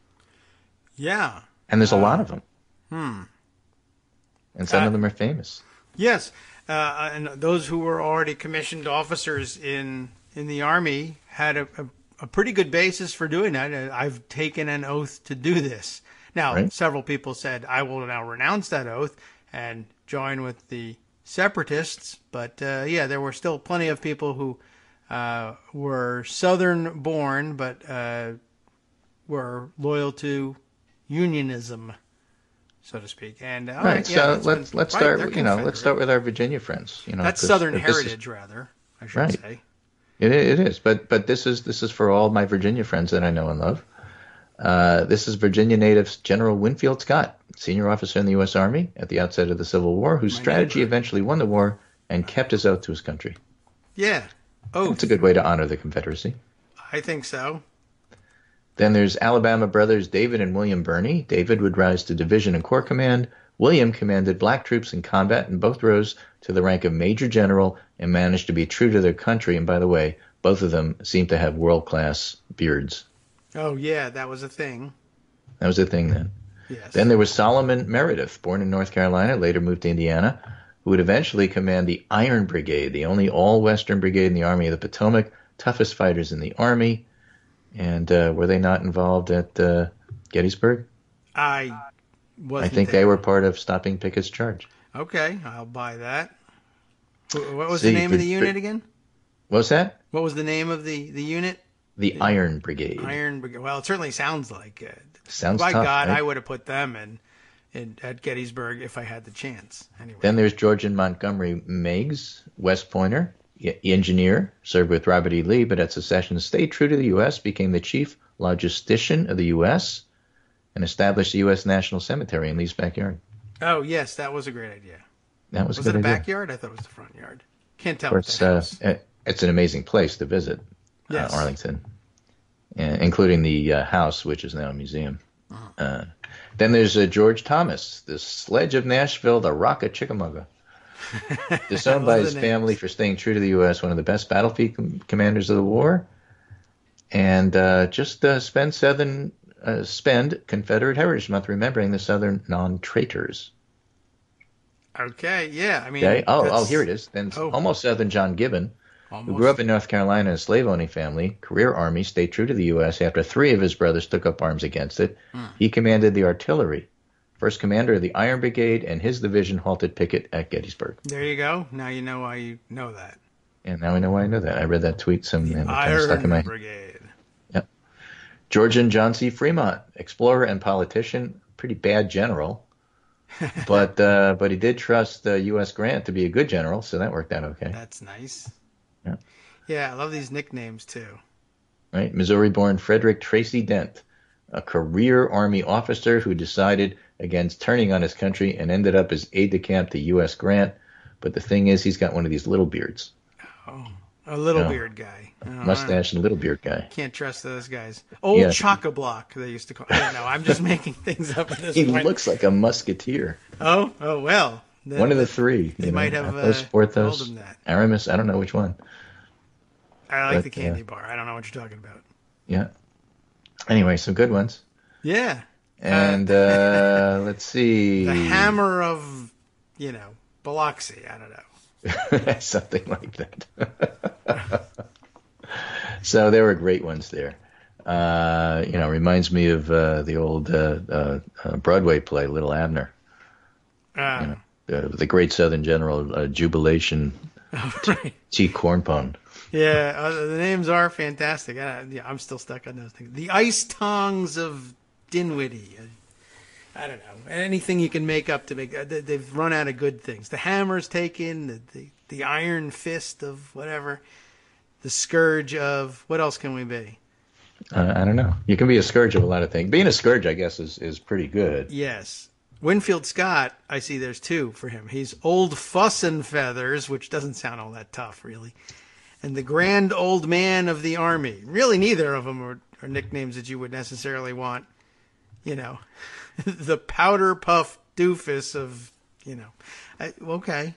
Yeah. And there's a lot of them. And some of them are famous. Yes. And those who were already commissioned officers in the Army had a pretty good basis for doing that. I've taken an oath to do this. Now, Several people said, I will now renounce that oath and join with the separatists. But, there were still plenty of people who were Southern born but were loyal to unionism, so to speak. And let's start. Let's start with our Virginia friends. That's Southern heritage, rather. I should say. It is, but this is for all my Virginia friends that I know and love. This is Virginia native General Winfield Scott, senior officer in the U.S. Army at the outset of the Civil War, whose strategy eventually won the war and kept his oath to his country. Yeah. Oh, it's a good way to honor the Confederacy. I think so. Then there's Alabama brothers David and William Birney. David would rise to division and corps command. William commanded black troops in combat, and both rose to the rank of major general and managed to be true to their country. And by the way, both of them seem to have world-class beards. Oh, yeah, that was a thing. That was a thing then. Yes. Then there was Solomon Meredith, born in North Carolina, later moved to Indiana, who would eventually command the Iron Brigade, the only all-Western brigade in the Army of the Potomac, toughest fighters in the Army. And were they not involved at Gettysburg? I think they were part of stopping Pickett's charge. Okay, I'll buy that. What was the name of the unit again? What was that? What was the name of the unit? The Iron Brigade. Iron Brigade. Well, it certainly sounds like it. Sounds By tough, God, right? I would have put them at Gettysburg if I had the chance. Anyway. Then there's George and Montgomery Meigs, West Pointer, engineer, served with Robert E. Lee, but at secession stayed true to the U.S., became the chief logistician of the U.S., and established the U.S. National Cemetery in Lee's backyard. Oh, yes, that was a great idea. That was a good it a idea. backyard? I thought it was the front yard. Can't tell. It's an amazing place to visit, yes. Arlington, including the house, which is now a museum. Uh-huh. Then there's George Thomas, the Sledge of Nashville, the Rock of Chickamauga. Disowned by his family for staying true to the U.S., one of the best battlefield commanders of the war, and spend Confederate Heritage Month remembering the Southern non-traitors. Okay, yeah, I mean... Okay. Here it is. Then almost Southern John Gibbon, who grew up in North Carolina in a slave-owning family, career Army, stayed true to the U.S. after 3 of his brothers took up arms against it. He commanded the artillery, first commander of the Iron Brigade, and his division halted Pickett at Gettysburg. There you go. Now you know why you know that. And now I know why I know that. I read that tweet. Iron stuck in my Brigade. Yep. George and John C. Fremont, explorer and politician, pretty bad general, but he did trust U.S. Grant to be a good general, so that worked out okay. That's nice. Yeah, I love these nicknames too. Right, Missouri-born Frederick Tracy Dent, a career Army officer who decided against turning on his country and ended up as aide-de-camp to U.S. Grant. But the thing is, he's got one of these little beards. Oh, a little beard guy. Oh, mustache and little beard guy. Can't trust those guys. Old Chock-a-Block, they used to call. I don't know. I'm just making things up at this he point. Looks like a musketeer. Oh, well. One of the three. They might have Athos, Porthos, told him that. Aramis. I don't know which one. I like the candy bar. I don't know what you're talking about. Yeah. Anyway, some good ones. Yeah. And let's see. The Hammer of, Biloxi. I don't know. Something like that. So there were great ones there. Reminds me of the old Broadway play, Little Abner. The great Southern General, Jubilation T. Cornpone. Yeah, the names are fantastic. I'm still stuck on those things. The Ice Tongs of Dinwiddie. I don't know. Anything you can make up to make. They've run out of good things. The Hammer's taken. The Iron Fist of whatever. The Scourge of. What else can we be? I don't know. You can be a scourge of a lot of things. Being a scourge, I guess, is pretty good. Yes. Winfield Scott, I see there's two for him. He's Old Fuss and Feathers, which doesn't sound all that tough, really. And the Grand Old Man of the Army. Really, neither of them are nicknames that you would necessarily want. The Powder Puff Doofus of, okay.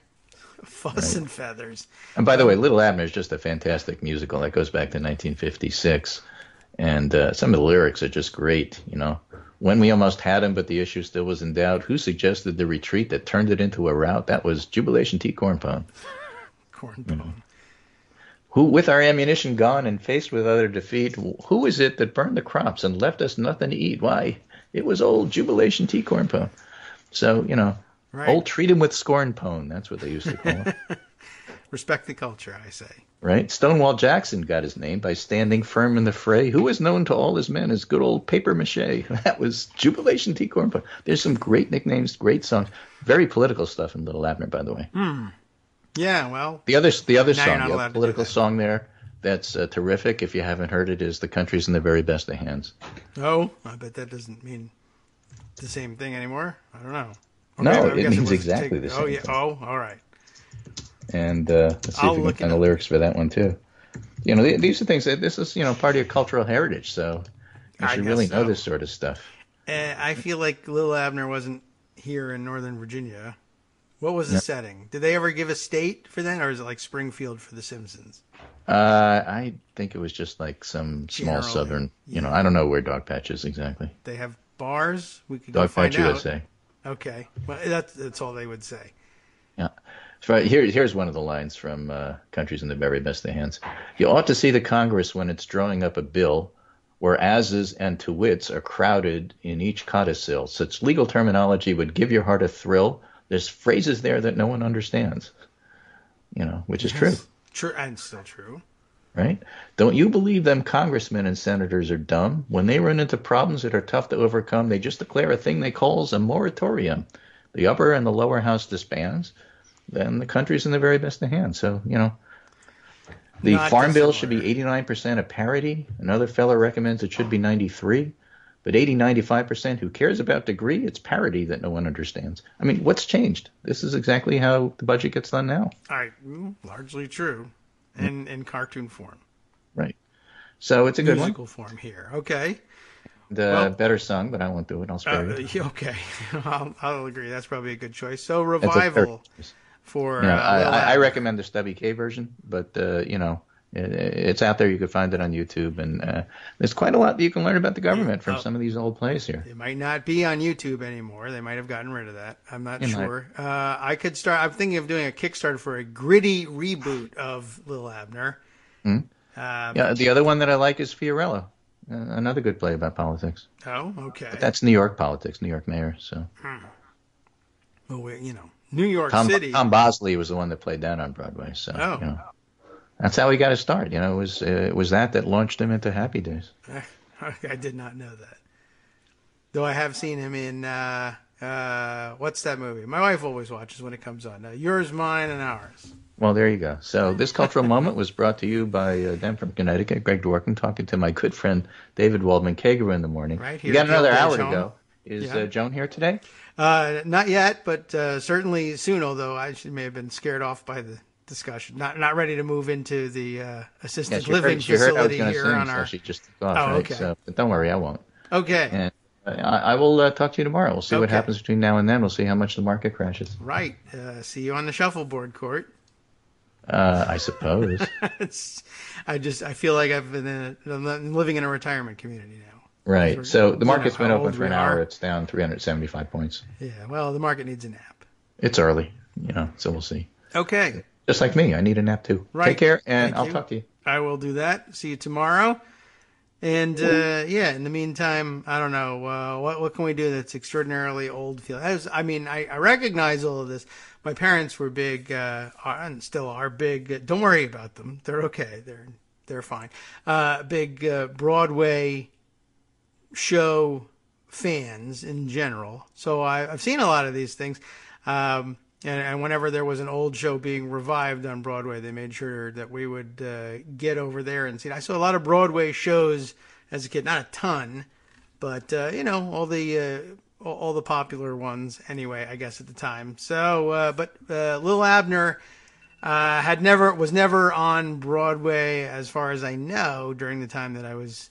Fuss and Feathers. And by the way, Little Abner is just a fantastic musical. That goes back to 1956. And some of the lyrics are just great, When we almost had him, but the issue still was in doubt. Who suggested the retreat that turned it into a rout? That was Jubilation T. Cornpone. Cornpone. Who, with our ammunition gone and faced with utter defeat, who is it that burned the crops and left us nothing to eat? Why, it was old Jubilation T. Cornpone. So, right. Old treat him with scornpone. That's what they used to call him. Respect the culture, I say. Right? Stonewall Jackson got his name by standing firm in the fray. Who was known to all his men as good old paper mache? That was Jubilation T. Cornpone. There's some great nicknames, great songs. Very political stuff in Little Abner, by the way. Yeah, well. The other song, the political song there, that's terrific. If you haven't heard it, is The Country's in the Very Best of Hands. Oh, I bet that doesn't mean the same thing anymore. I don't know. No, it means exactly the same thing. thing. Oh, all right. And let's see if we can find the lyrics for that one, too. These are things, this is, part of your cultural heritage, so you should really know this sort of stuff. I feel like Little Abner wasn't here in Northern Virginia. What was the setting? Did they ever give a state for that, or is it like Springfield for The Simpsons? I think it was just like some small southern, I don't know where Dogpatch is exactly. They have bars? We could go find out. Dogpatch USA. Okay. Well, that's all they would say. Yeah. So here's one of the lines from Countries in the Very Best of Hands. You ought to see the Congress when it's drawing up a bill where ases and to wits are crowded in each codicil. Such legal terminology would give your heart a thrill. There's phrases there that no one understands, which is true. True, and still true. Right? Don't you believe them congressmen and senators are dumb? When they run into problems that are tough to overcome, they just declare a thing they calls a moratorium. The upper and the lower house disbands. Then the country's in the very best of hands. So, the Not farm bill dissimilar. should be 89% of parity. Another fellow recommends it should be 93. But 95%, who cares about degree? It's parity that no one understands. I mean, what's changed? This is exactly how the budget gets done now. All right. Largely true. In cartoon form. Right. So it's a good Musical form here. Okay. Better sung, but I won't do it. I'll spare you. Okay. I'll agree. That's probably a good choice. So Revival for... I recommend the Stubby K version, but, it's out there. You can find it on YouTube, and there's quite a lot that you can learn about the government from some of these old plays here. It might not be on YouTube anymore. They might have gotten rid of that. I'm not sure. I could start. I'm thinking of doing a Kickstarter for a gritty reboot of Little Abner. The other one that I like is Fiorello, another good play about politics. Oh, okay. But that's New York politics, New York mayor. So. Well, New York City. Tom Bosley was the one that played that on Broadway. So. That's how he got his start. It was that launched him into Happy Days. I did not know that. Though I have seen him in What's that movie? My wife always watches when it comes on. Yours, Mine, and Ours. Well, there you go. So this cultural moment was brought to you by Dan from Connecticut, Greg Dworkin, talking to my good friend David Waldman, Kagro in the morning. Right here. You got another hour to go. Is Joan here today? Not yet, but certainly soon, although she may have been scared off by the discussion. Not ready to move into the assisted living facility here on our... So she just took off, right? Okay. So, but don't worry, I won't. Okay. And I will talk to you tomorrow. We'll see what happens between now and then. We'll see how much the market crashes. Right. See you on the shuffleboard court. I suppose. I feel like I'm living in a retirement community now. Right. So the market's been open for an hour. It's down 375 points. Yeah. Well, the market needs a nap. It's early, so we'll see. Okay. Just like me, I need a nap too. Right. Take care, and I'll talk to you. I will do that. See you tomorrow. And in the meantime, I don't know what can we do that's extraordinarily old feel. I recognize all of this. My parents were big, and still are big. Don't worry about them; they're okay. They're fine. Big Broadway show fans in general. So I've seen a lot of these things. And whenever there was an old show being revived on Broadway, they made sure that we would get over there and see it. I saw a lot of Broadway shows as a kid, not a ton, but all the popular ones anyway, I guess at the time. So, but Lil Abner was never on Broadway as far as I know during the time that I was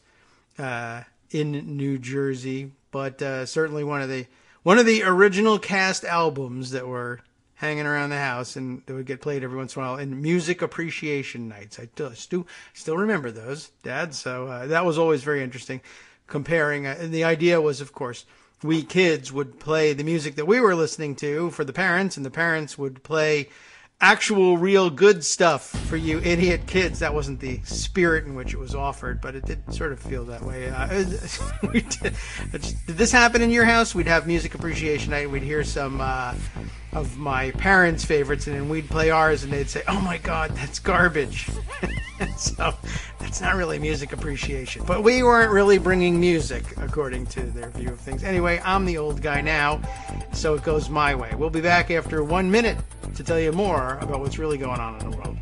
in New Jersey, but certainly one of the original cast albums that were hanging around the house and that would get played every once in a while in music appreciation nights. I still remember those, Dad. So that was always very interesting. Comparing, and the idea was, of course, we kids would play the music that we were listening to for the parents, and the parents would play actual, real good stuff for you idiot kids. That wasn't the spirit in which it was offered, but it did sort of feel that way. Did this happen in your house? We'd have music appreciation night. We'd hear some of my parents' favorites, and then we'd play ours, and they'd say, "Oh my God, that's garbage." So that's not really music appreciation. But we weren't really bringing music, according to their view of things. Anyway, I'm the old guy now, so it goes my way. We'll be back after 1 minute to tell you more about what's really going on in the world.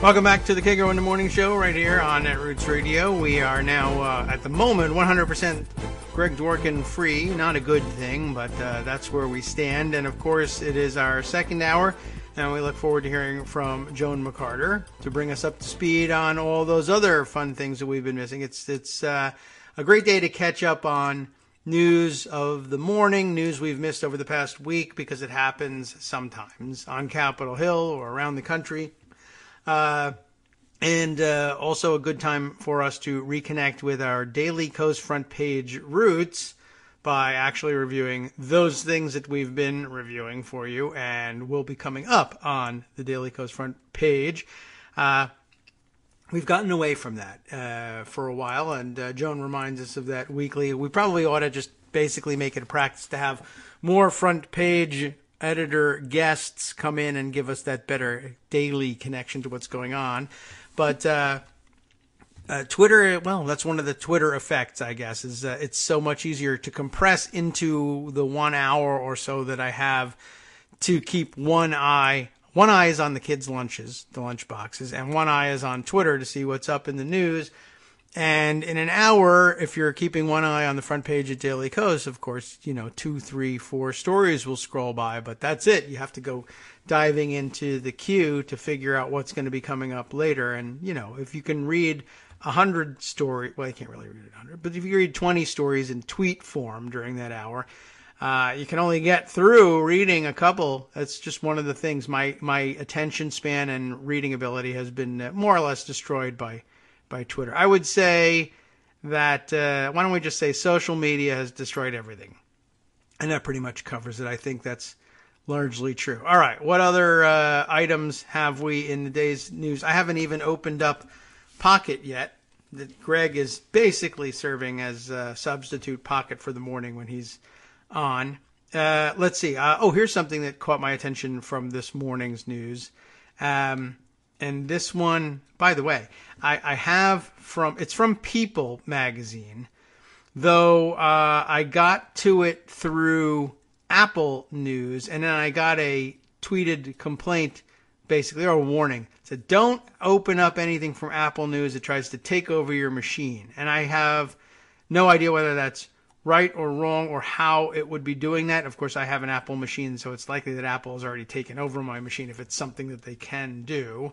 Welcome back to the Kagro in the Morning Show right here on Netroots Radio. We are now, at the moment, 100% Greg Dworkin free. Not a good thing, but that's where we stand. And, of course, it is our second hour, and we look forward to hearing from Joan McCarter to bring us up to speed on all those other fun things that we've been missing. It's a great day to catch up on news of the morning, news we've missed over the past week, because it happens sometimes on Capitol Hill or around the country. And also a good time for us to reconnect with our Daily Coast front page roots by actually reviewing those things that we've been reviewing for you and will be coming up on the Daily Coast front page. We've gotten away from that for a while, and Joan reminds us of that weekly. We probably ought to just basically make it a practice to have more front page editor guests come in and give us that better daily connection to what's going on. But Twitter, well, that's one of the Twitter effects, I guess, is it's so much easier to compress into the 1 hour or so that I have to keep one eye. One eye is on the kids' lunches, the lunch boxes, and one eye is on Twitter to see what's up in the news. And in an hour, if you're keeping one eye on the front page at Daily Coast, of course, 2, 3, 4 stories will scroll by, but that's it. You have to go diving into the queue to figure out what's going to be coming up later. And, if you can read 100 stories, well, you can't really read 100, but if you read 20 stories in tweet form during that hour, you can only get through reading a couple. That's just one of the things. My attention span and reading ability has been more or less destroyed by Twitter. I would say that, why don't we just say social media has destroyed everything? And that pretty much covers it. I think that's largely true. All right. What other items have we in the day's news? I haven't even opened up Pocket yet. That Greg is basically serving as a substitute Pocket for the morning when he's on. Let's see. Here's something that caught my attention from this morning's news. And And this one, by the way, I have it's from People magazine, though I got to it through Apple News, and then I got a tweeted complaint, basically, or a warning. It said, don't open up anything from Apple News. It tries to take over your machine. And I have no idea whether that's right or wrong or how it would be doing that. Of course, I have an Apple machine, so it's likely that Apple has already taken over my machine if it's something that they can do.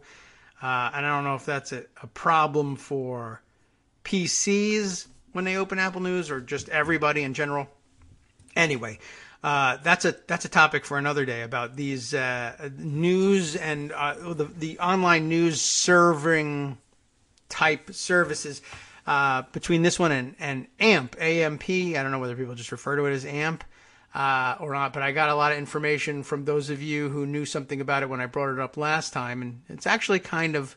And I don't know if that's a problem for PCs when they open Apple News or just everybody in general. Anyway, that's a topic for another day about these news and the online news serving type services. Between this one and AMP, A-M-P, I don't know whether people just refer to it as AMP or not, but I got a lot of information from those of you who knew something about it when I brought it up last time, and it's actually kind of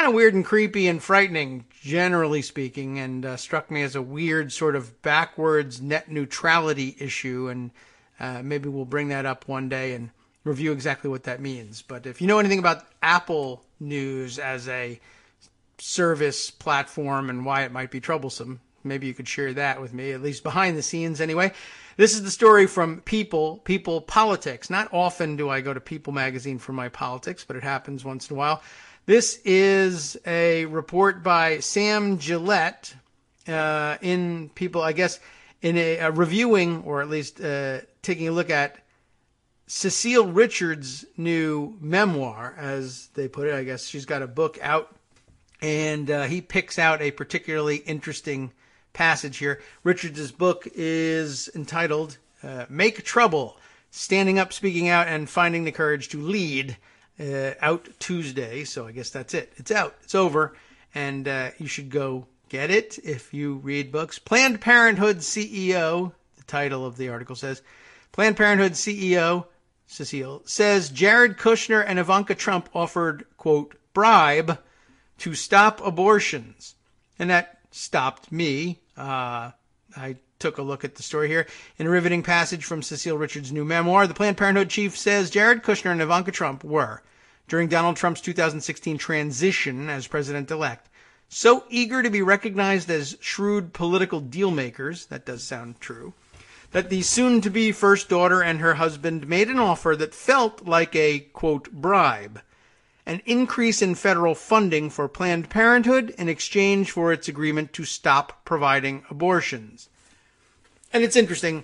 weird and creepy and frightening, generally speaking, and struck me as a weird sort of backwards net neutrality issue, and maybe we'll bring that up one day and review exactly what that means. But if you know anything about Apple News as a service platform and why it might be troublesome, maybe you could share that with me, at least behind the scenes anyway. This is the story from People Politics. Not often do I go to People magazine for my politics, but it happens once in a while. This is a report by Sam Gillette in People, I guess, in a reviewing, or at least taking a look at Cecile Richards' new memoir, as they put it. I guess she's got a book out. And he picks out a particularly interesting passage here. Richards' book is entitled Make Trouble, Standing Up, Speaking Out, and Finding the Courage to Lead, out Tuesday. So I guess that's it. It's out. It's over. And you should go get it if you read books. Planned Parenthood CEO, the title of the article says, Planned Parenthood CEO, Cecile, says Jared Kushner and Ivanka Trump offered, quote, bribe to stop abortions. And that stopped me. I took a look at the story here. In a riveting passage from Cecile Richards' new memoir, the Planned Parenthood chief says Jared Kushner and Ivanka Trump were, during Donald Trump's 2016 transition as president-elect, so eager to be recognized as shrewd political deal-makers, that does sound true, that the soon-to-be first daughter and her husband made an offer that felt like a, quote, bribe, an increase in federal funding for Planned Parenthood in exchange for its agreement to stop providing abortions. And it's interesting.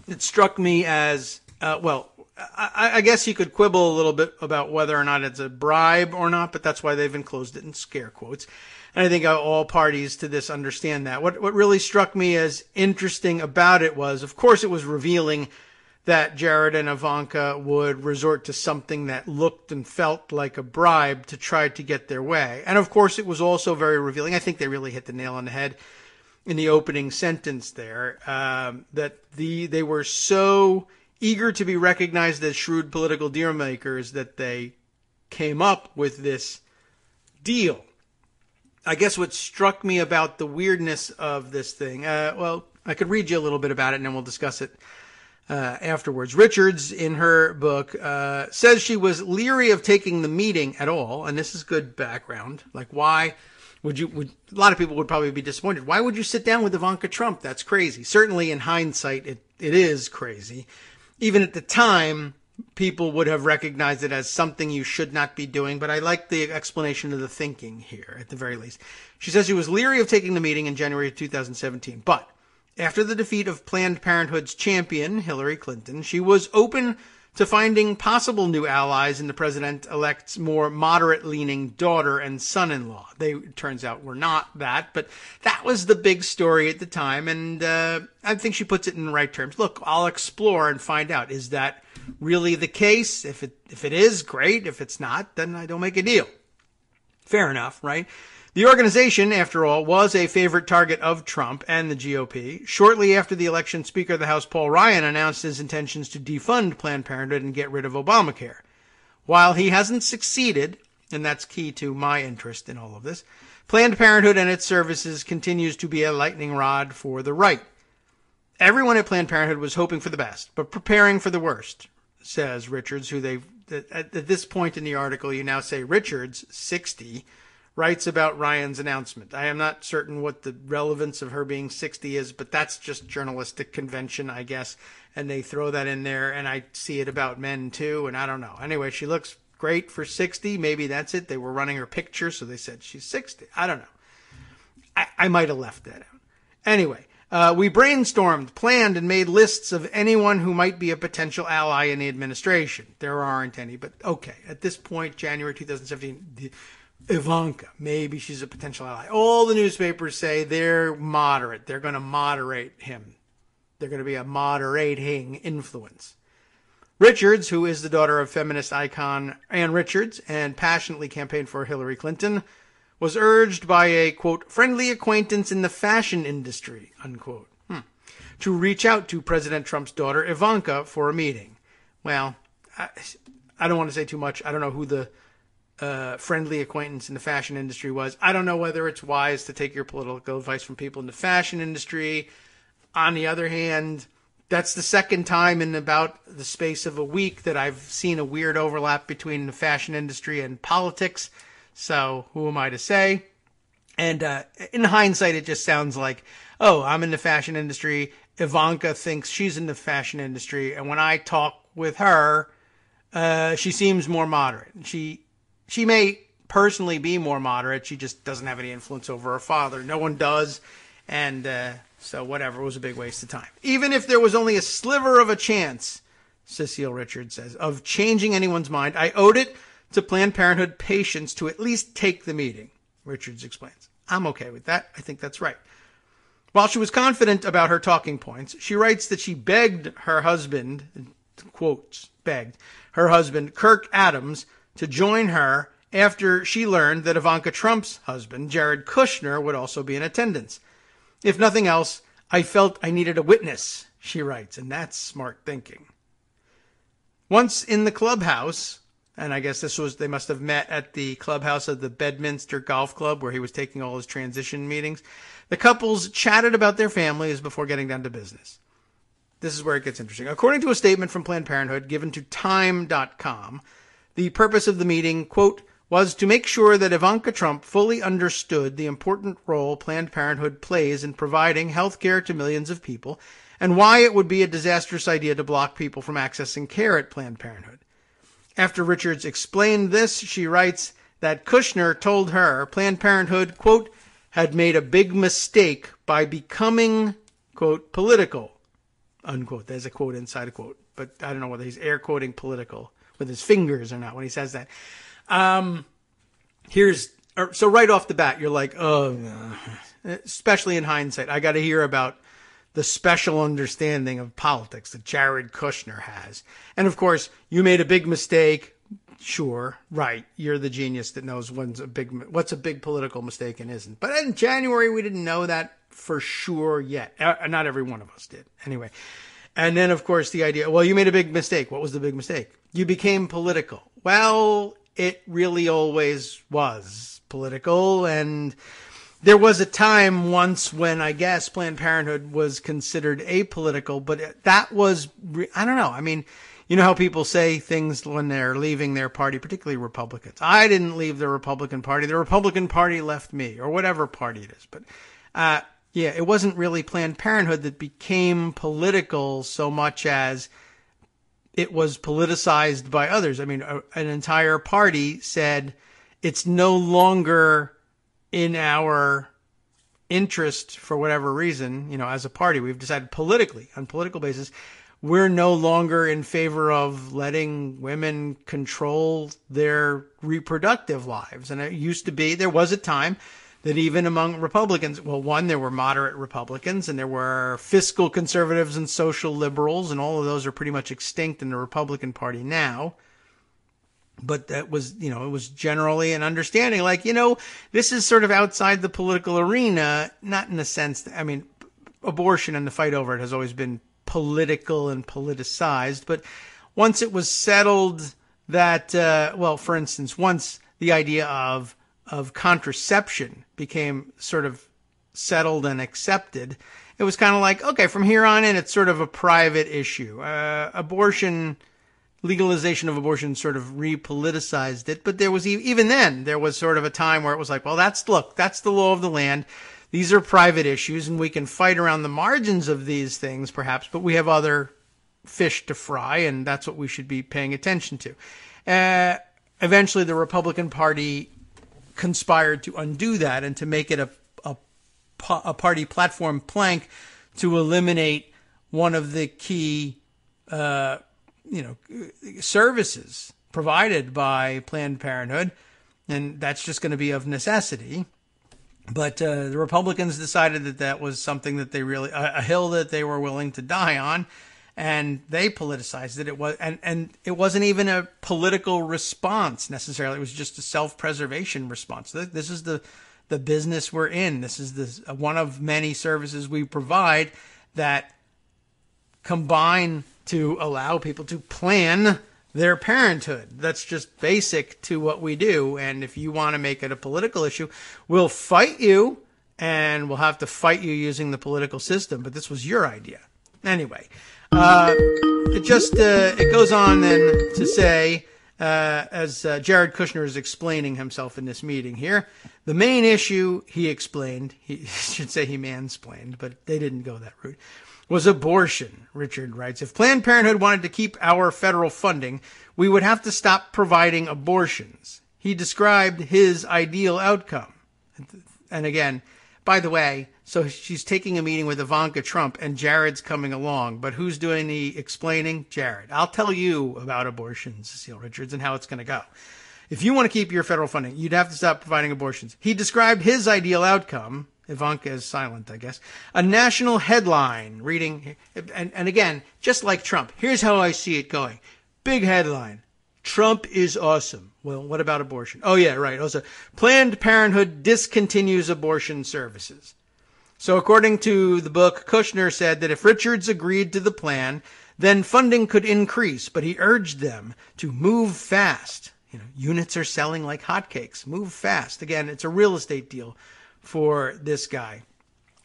It struck me as, I guess you could quibble a little bit about whether or not it's a bribe or not, but that's why they've enclosed it in scare quotes. And I think all parties to this understand that. What really struck me as interesting about it was, of course, it was revealing that Jared and Ivanka would resort to something that looked and felt like a bribe to try to get their way. And of course, it was also very revealing. I think they really hit the nail on the head in the opening sentence there, that they were so eager to be recognized as shrewd political deal makers that they came up with this deal. I guess what struck me about the weirdness of this thing, I could read you a little bit about it and then we'll discuss it afterwards. Richards, in her book, says she was leery of taking the meeting at all, and this is good background. Like, why would a lot of people would probably be disappointed. Why would you sit down with Ivanka Trump? That's crazy. Certainly in hindsight, it is crazy. Even at the time, people would have recognized it as something you should not be doing, but I like the explanation of the thinking here, at the very least. She says she was leery of taking the meeting in January of 2017, but after the defeat of Planned Parenthood's champion, Hillary Clinton, she was open to finding possible new allies in the president-elect's more moderate-leaning daughter and son-in-law. They, it turns out, were not that, but that was the big story at the time, and I think she puts it in the right terms. Look, I'll explore and find out. Is that really the case? If it is, great. If it's not, then I don't make a deal. Fair enough, right? The organization, after all, was a favorite target of Trump and the GOP. Shortly after the election, Speaker of the House Paul Ryan announced his intentions to defund Planned Parenthood and get rid of Obamacare. While he hasn't succeeded, and that's key to my interest in all of this, Planned Parenthood and its services continues to be a lightning rod for the right. Everyone at Planned Parenthood was hoping for the best, but preparing for the worst. says Richards, at this point in the article, you now say Richards, 60, writes about Ryan's announcement. I am not certain what the relevance of her being 60 is, but that's just journalistic convention, I guess. And they throw that in there, and I see it about men too, and I don't know. Anyway, she looks great for 60. Maybe that's it. They were running her picture, so they said she's 60. I don't know. I might have left that out. Anyway, we brainstormed, planned, and made lists of anyone who might be a potential ally in the administration. There aren't any, but okay. At this point, January 2017, Ivanka, maybe she's a potential ally. All the newspapers say they're moderate. They're going to moderate him. They're going to be a moderating influence. Richards, who is the daughter of feminist icon Ann Richards and passionately campaigned for Hillary Clinton, was urged by a, quote, friendly acquaintance in the fashion industry, unquote, to reach out to President Trump's daughter Ivanka for a meeting. Well, I don't want to say too much. I don't know who the friendly acquaintance in the fashion industry was. I don't know whether it's wise to take your political advice from people in the fashion industry. On the other hand, that's the second time in about the space of a week that I've seen a weird overlap between the fashion industry and politics. So who am I to say? And in hindsight, it just sounds like, oh, I'm in the fashion industry. Ivanka thinks she's in the fashion industry. And when I talk with her, she seems more moderate. She may personally be more moderate. She just doesn't have any influence over her father. No one does. And so whatever, it was a big waste of time. Even if there was only a sliver of a chance, Cecile Richards says, of changing anyone's mind, I owed it to Planned Parenthood patients to at least take the meeting, Richards explains. I'm okay with that. I think that's right. While she was confident about her talking points, she writes that she begged her husband, quotes, begged, her husband, Kirk Adams, to join her after she learned that Ivanka Trump's husband, Jared Kushner, would also be in attendance. If nothing else, I felt I needed a witness, she writes, and that's smart thinking. Once in the clubhouse, and I guess they must have met at the clubhouse of the Bedminster Golf Club where he was taking all his transition meetings, the couples chatted about their families before getting down to business. This is where it gets interesting. According to a statement from Planned Parenthood given to Time.com, the purpose of the meeting, quote, was to make sure that Ivanka Trump fully understood the important role Planned Parenthood plays in providing health care to millions of people and why it would be a disastrous idea to block people from accessing care at Planned Parenthood. After Richards explained this, she writes that Kushner told her Planned Parenthood, quote, had made a big mistake by becoming, quote, political, unquote. There's a quote inside a quote, but I don't know whether he's air quoting political with his fingers or not when he says that. So right off the bat, you're like, oh, especially in hindsight, I got to hear about the special understanding of politics that Jared Kushner has. And of course, you made a big mistake. Sure, right. You're the genius that knows what's a big political mistake and isn't. But in January, we didn't know that for sure yet. Not every one of us did. Anyway. And then, of course, the idea, well, you made a big mistake. What was the big mistake? You became political. Well, it really always was political. And there was a time once when I guess Planned Parenthood was considered apolitical, but that was, I don't know. I mean, you know how people say things when they're leaving their party, particularly Republicans. I didn't leave the Republican Party. The Republican Party left me, or whatever party it is. But, yeah, it wasn't really Planned Parenthood that became political so much as it was politicized by others. I mean, an entire party said it's no longer in our interest for whatever reason, you know, as a party. We've decided politically, on political basis, we're no longer in favor of letting women control their reproductive lives. And it used to be, there was a time that even among Republicans, well, one, there were moderate Republicans and there were fiscal conservatives and social liberals, and all of those are pretty much extinct in the Republican Party now. But that was, you know, it was generally an understanding, like, you know, this is sort of outside the political arena, not in the sense that, I mean, abortion and the fight over it has always been political and politicized. But once it was settled that, well, for instance, once the idea of contraception became sort of settled and accepted, it was kind of like, okay, from here on in, it's sort of a private issue. Abortion, legalization of abortion sort of repoliticized it. But there was, even then, there was sort of a time where it was like, well, that's the law of the land. These are private issues, and we can fight around the margins of these things, perhaps, but we have other fish to fry, and that's what we should be paying attention to. Eventually, the Republican Party conspired to undo that and to make it a party platform plank to eliminate one of the key services provided by Planned Parenthood, and that's just going to be of necessity. But the Republicans decided that was something that they really, a hill that they were willing to die on, and they politicized it. It was, and it wasn't even a political response necessarily. It was just a self-preservation response. This is the business we're in. This is one of many services we provide that combine to allow people to plan their parenthood. That's just basic to what we do. And if you want to make it a political issue, we'll fight you, and we'll have to fight you using the political system. But this was your idea. Anyway, it goes on then to say, as Jared Kushner is explaining himself in this meeting here, the main issue, he explained, he should say he mansplained, but they didn't go that route, was abortion. Richard writes, if Planned Parenthood wanted to keep our federal funding, we would have to stop providing abortions. He described his ideal outcome. And again, by the way, so she's taking a meeting with Ivanka Trump, and Jared's coming along. But who's doing the explaining? Jared. I'll tell you about abortion, Cecile Richards, and how it's going to go. If you want to keep your federal funding, you'd have to stop providing abortions. He described his ideal outcome. Ivanka is silent, I guess. A national headline reading, and again, just like Trump, here's how I see it going. Big headline. Trump is awesome. Well, what about abortion? Oh, yeah, right. Also, Planned Parenthood discontinues abortion services. So according to the book, Kushner said that if Richards agreed to the plan, then funding could increase, but he urged them to move fast. Units are selling like hotcakes. Move fast. Again, it's a real estate deal for this guy.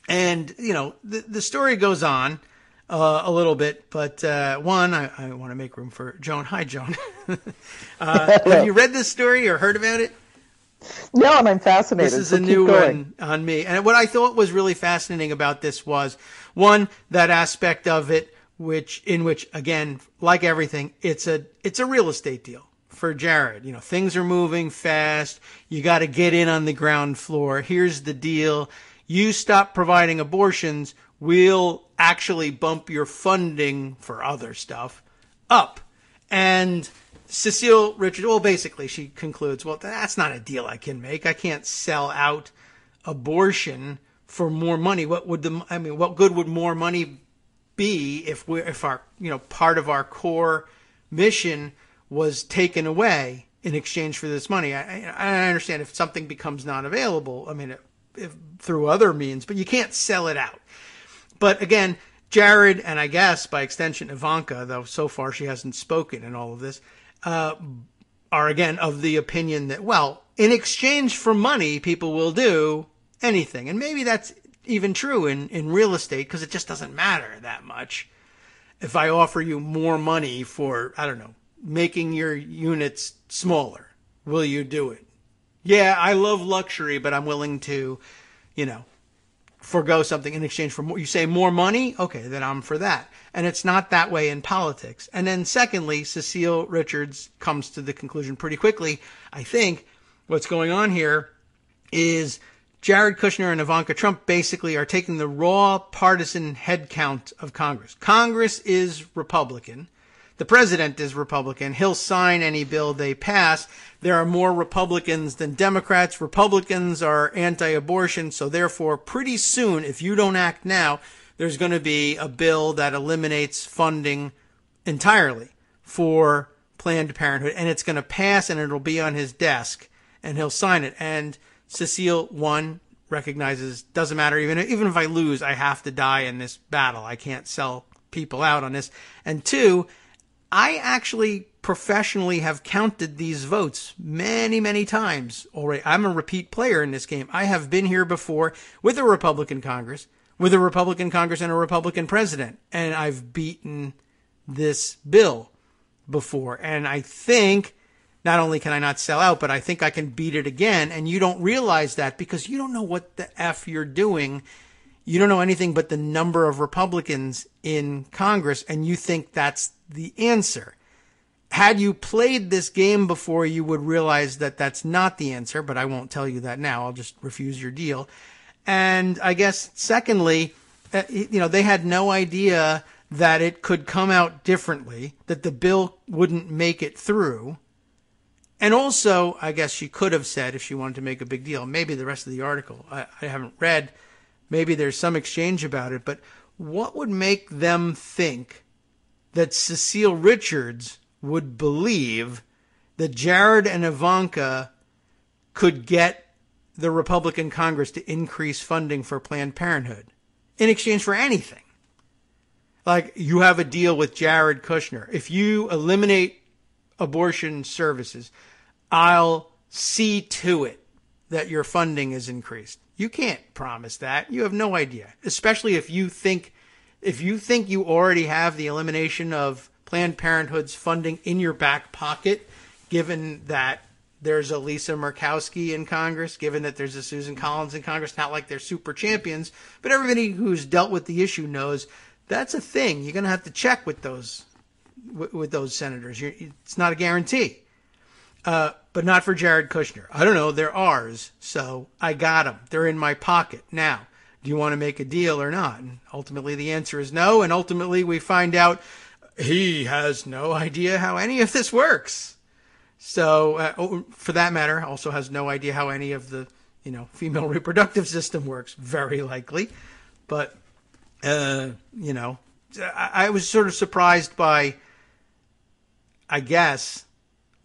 And, the story goes on a little bit, but I want to make room for Joan. Hi, Joan. Have you read this story or heard about it? No, and I'm fascinated. This is a new one on me. And what I thought was really fascinating about this was, one, that aspect of it, in which, again, like everything, it's a real estate deal for Jared. Things are moving fast. You got to get in on the ground floor. Here's the deal. You stop providing abortions, we'll actually bump your funding for other stuff up. And Cecile Richards, well, basically she concludes, well, that's not a deal I can make. I can't sell out abortion for more money. What good would more money be if our, part of our core mission was taken away in exchange for this money? I understand if something becomes not available, through other means, but you can't sell it out. But again, Jared, and I guess by extension Ivanka, though so far she hasn't spoken in all of this, are again of the opinion that, well, in exchange for money, people will do anything. And maybe that's even true in real estate, because it just doesn't matter that much. If I offer you more money for, I don't know, making your units smaller, will you do it? Yeah, I love luxury, but I'm willing to, forgo something in exchange for more. You say more money? Okay, then I'm for that. And it's not that way in politics. And then secondly, Cecile Richards comes to the conclusion pretty quickly. I think what's going on here is Jared Kushner and Ivanka Trump basically are taking the raw partisan head count of Congress. Congress is Republican. The president is Republican. He'll sign any bill they pass. There are more Republicans than Democrats. Republicans are anti-abortion. So therefore, pretty soon, if you don't act now, there's going to be a bill that eliminates funding entirely for Planned Parenthood. And it's going to pass, and it'll be on his desk, and he'll sign it. And Cecile, one, recognizes, doesn't matter. Even if I lose, I have to die in this battle. I can't sell people out on this. And two, I actually professionally have counted these votes many, many times already. I'm a repeat player in this game. I have been here before with a Republican Congress and a Republican president, and I've beaten this bill before. And I think not only can I not sell out, but I think I can beat it again. And you don't realize that because you don't know what the F you're doing. You don't know anything but the number of Republicans in Congress, and you think that's the answer. Had you played this game before, you would realize that that's not the answer, but I won't tell you that now. I'll just refuse your deal. And I guess, secondly, they had no idea that it could come out differently, that the bill wouldn't make it through. And also, I guess she could have said, if she wanted to make a big deal, maybe the rest of the article, I haven't read, maybe there's some exchange about it, but what would make them think that Cecile Richards would believe that Jared and Ivanka could get the Republican Congress to increase funding for Planned Parenthood in exchange for anything? Like, you have a deal with Jared Kushner. If you eliminate abortion services, I'll see to it that your funding is increased. You can't promise that. You have no idea, especially if you think you already have the elimination of Planned Parenthood's funding in your back pocket, given that there's a Lisa Murkowski in Congress, given that there's a Susan Collins in Congress. Not like they're super champions, but everybody who's dealt with the issue knows that's a thing. You're going to have to check with those senators. It's not a guarantee. But not for Jared Kushner. I don't know. They're ours, so I got them. They're in my pocket. Now, do you want to make a deal or not? And ultimately, the answer is no. And ultimately, we find out he has no idea how any of this works. So, for that matter, also has no idea how any of the, female reproductive system works. Very likely. But, I was sort of surprised by, I guess.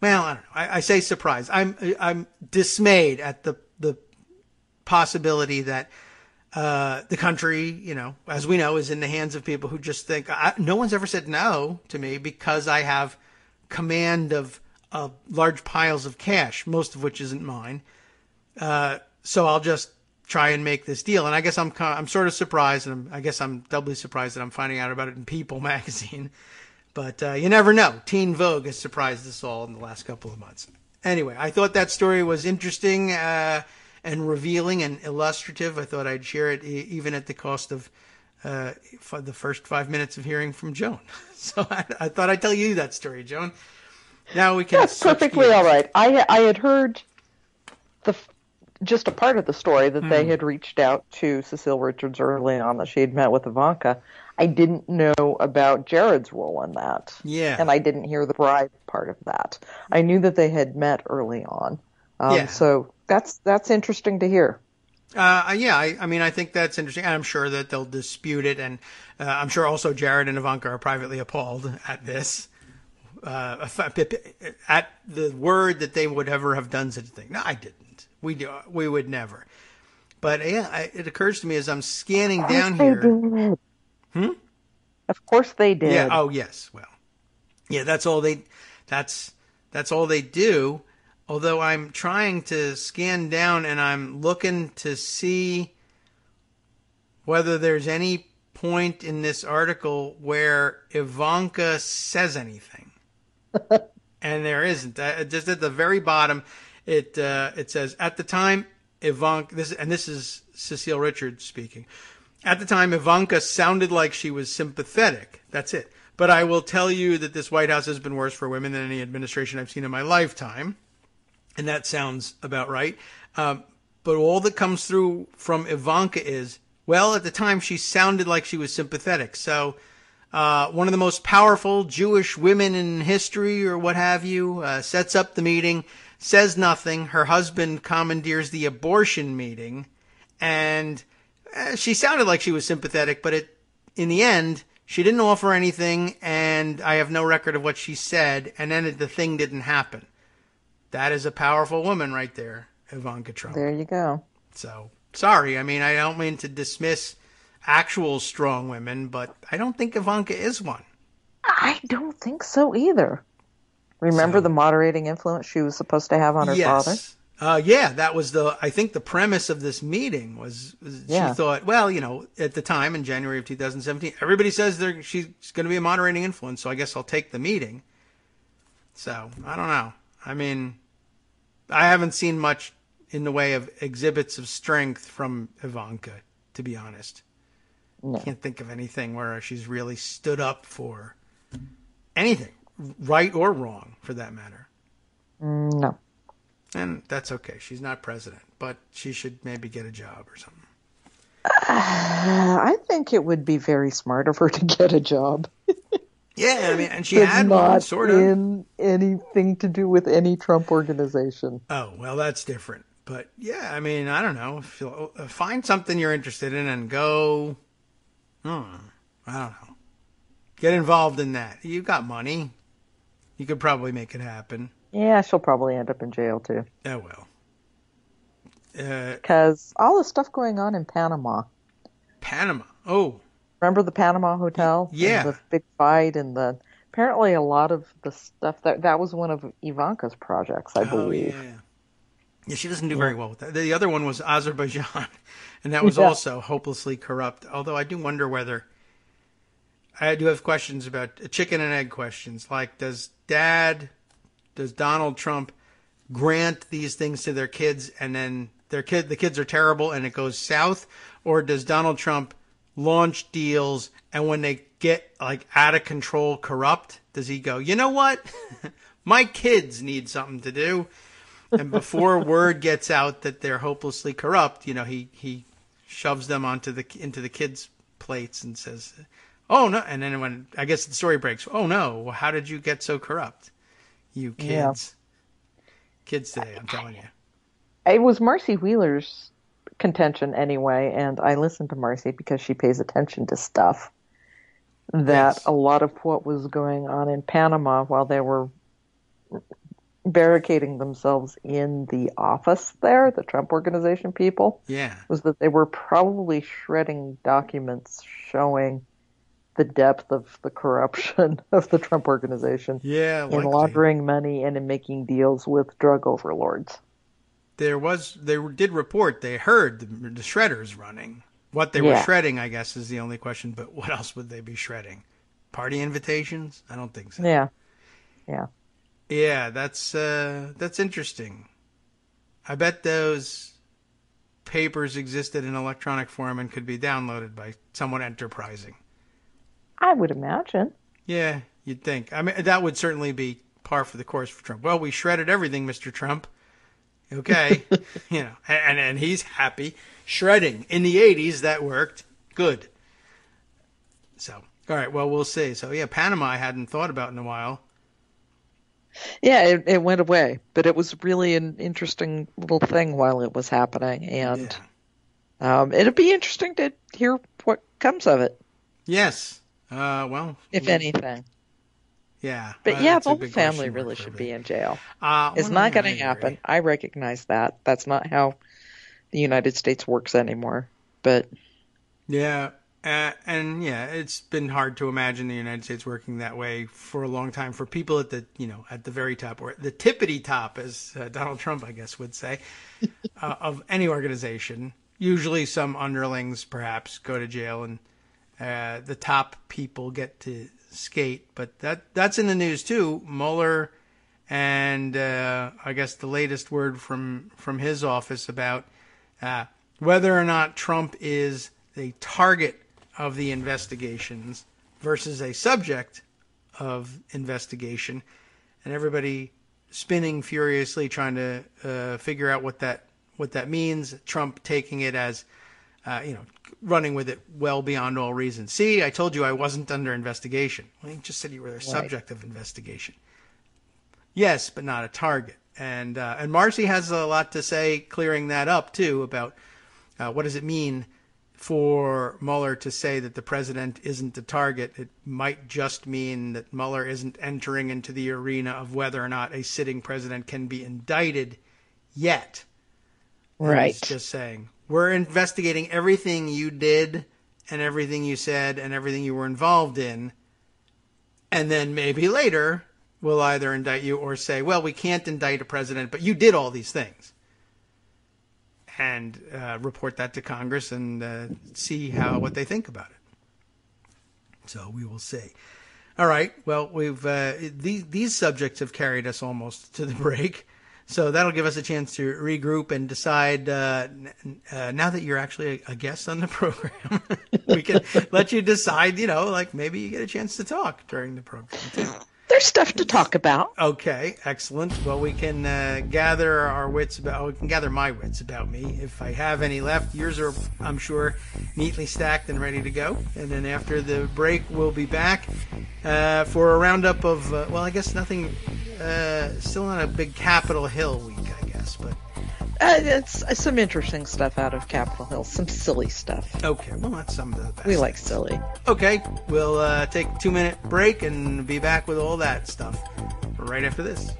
Well, I don't know. I say surprised. I'm dismayed at the possibility that the country, as we know, is in the hands of people who just think no one's ever said no to me because I have command of large piles of cash, most of which isn't mine. So I'll just try and make this deal. And I guess I'm sort of surprised, and I guess I'm doubly surprised that I'm finding out about it in People magazine. But you never know. Teen Vogue has surprised us all in the last couple of months. Anyway, I thought that story was interesting and revealing and illustrative. I thought I'd share it even at the cost of the first 5 minutes of hearing from Joan. So I thought I'd tell you that story, Joan. Now we can. That's perfectly all right. I had heard just a part of the story that they had reached out to Cecile Richards early on, that she had met with Ivanka. I didn't know about Jared's role in that. Yeah. And I didn't hear the bride part of that. I knew that they had met early on. So that's interesting to hear. I think that's interesting. I'm sure that they'll dispute it. And I'm sure also Jared and Ivanka are privately appalled at this. At the word that they would ever have done such a thing. No, I didn't. We would never. But it occurs to me as I'm scanning down here. Of course they did. Yeah. Oh, yes. Well, yeah. That's all they do. Although I'm trying to scan down and I'm looking to see whether there's any point in this article where Ivanka says anything, and there isn't. Just at the very bottom, it says at the time Ivanka. This is Cecile Richards speaking. At the time, Ivanka sounded like she was sympathetic. That's it. But I will tell you that this White House has been worse for women than any administration I've seen in my lifetime. And that sounds about right. But all that comes through from Ivanka is, well, at the time, she sounded like she was sympathetic. So one of the most powerful Jewish women in history or what have you sets up the meeting, says nothing. Her husband commandeers the abortion meeting, and she sounded like she was sympathetic, but in the end, she didn't offer anything, and I have no record of what she said, and then the thing didn't happen. That is a powerful woman right there, Ivanka Trump. There you go. So, sorry. I mean, I don't mean to dismiss actual strong women, but I don't think Ivanka is one. I don't think so either. Remember the moderating influence she was supposed to have on her father? That was I think the premise of this meeting was she thought, well, at the time in January of 2017, everybody says she's going to be a moderating influence, so I guess I'll take the meeting. So, I don't know. I mean, I haven't seen much in the way of exhibits of strength from Ivanka, to be honest. No. Can't think of anything where she's really stood up for anything, right or wrong, for that matter. No. And that's okay. She's not president, but she should maybe get a job or something. I think it would be very smart of her to get a job. Yeah, I mean, and she But had not one, sort of. in anything to do with any Trump organization. Oh, well, that's different. But yeah, I mean, I don't know. Find something you're interested in and go. I don't know. Get involved in that. You've got money. You could probably make it happen. Yeah, she'll probably end up in jail too. Oh, well. Because all the stuff going on in Panama. Panama. Oh. Remember the Panama Hotel? Yeah. And the big fight and apparently a lot of the stuff that was one of Ivanka's projects, I believe. Oh, yeah. Yeah, she doesn't do very well with that. The other one was Azerbaijan, and that was also hopelessly corrupt. Although I do wonder whether I do have questions about chicken and egg questions, like does Donald Trump grant these things to their kids, and then the kids are terrible and it goes south, or does Donald Trump launch deals and when they get like out of control corrupt, does he go, you know what, my kids need something to do? And before word gets out that they're hopelessly corrupt, he shoves them into the kids' plates and says, "Oh no!" And then when I guess the story breaks, "Oh no! How did you get so corrupt, you kids? Yeah. Kids today, I'm telling you." It was Marcy Wheeler's contention anyway, and I listen to Marcy because she pays attention to stuff. That a lot of what was going on in Panama while they were barricading themselves in the office there, the Trump Organization people, was that they were probably shredding documents showing the depth of the corruption of the Trump Organization in laundering money and in making deals with drug overlords. They did report they heard the shredders running. What they were shredding, I guess, is the only question, but what else would they be shredding? Party invitations? I don't think so. Yeah. Yeah, that's interesting. I bet those papers existed in electronic form and could be downloaded by someone enterprising. I would imagine. Yeah, you'd think. I mean, that would certainly be par for the course for Trump. Well, we shredded everything, Mr. Trump. Okay, and he's happy. Shredding in the 80s, that worked. Good. So, all right, well, we'll see. So, yeah, Panama I hadn't thought about in a while. Yeah, it went away, but it was really an interesting little thing while it was happening, and it'd be interesting to hear what comes of it. Yes. Well, if anything. Yeah. But the whole family really should be in jail. It's not going to happen. I recognize that. That's not how the United States works anymore. But yeah. It's been hard to imagine the United States working that way for a long time for people at the very top, or the tippity top, as Donald Trump, I guess, would say, of any organization. Usually some underlings perhaps go to jail and the top people get to skate. But that's in the news too. Mueller and I guess the latest word from his office about whether or not Trump is a target of the investigations versus a subject of investigation, and everybody spinning furiously trying to figure out what that means. Trump taking it as running with it well beyond all reason. See, I told you I wasn't under investigation. Well, he just said you were a subject of investigation. Yes, but not a target. And Marcy has a lot to say clearing that up too about what does it mean for Mueller to say that the president isn't the target. It might just mean that Mueller isn't entering into the arena of whether or not a sitting president can be indicted yet. Right. He's just saying, we're investigating everything you did and everything you said and everything you were involved in. And then maybe later we'll either indict you or say, well, we can't indict a president, but you did all these things. And report that to Congress and see what they think about it. So we will see. All right. Well, we've these subjects have carried us almost to the break, so that'll give us a chance to regroup and decide. Now that you're actually a guest on the program, we can let you decide. Like maybe you get a chance to talk during the program too. There's stuff to talk about. Okay, excellent. Well, we can gather our wits about. We can gather my wits about me if I have any left. Yours are, I'm sure, neatly stacked and ready to go. And then after the break, we'll be back for a roundup of. Well, I guess nothing. Still not a big Capitol Hill week, I guess, but. It's some interesting stuff out of Capitol Hill. Some silly stuff. Okay, well, that's some of the best. We like silly. Okay, we'll take a 2-minute break and be back with all that stuff right after this.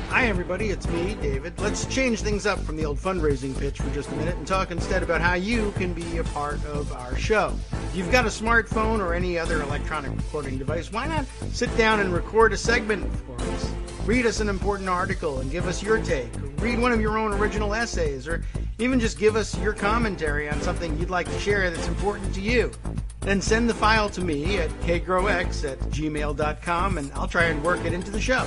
Hi, everybody. It's me, David. Let's change things up from the old fundraising pitch for just a minute and talk instead about how you can be a part of our show. If you've got a smartphone or any other electronic recording device, why not sit down and record a segment for us? Read us an important article and give us your take. Or read one of your own original essays, or even just give us your commentary on something you'd like to share that's important to you. Then send the file to me at kagrox@gmail.com, and I'll try and work it into the show.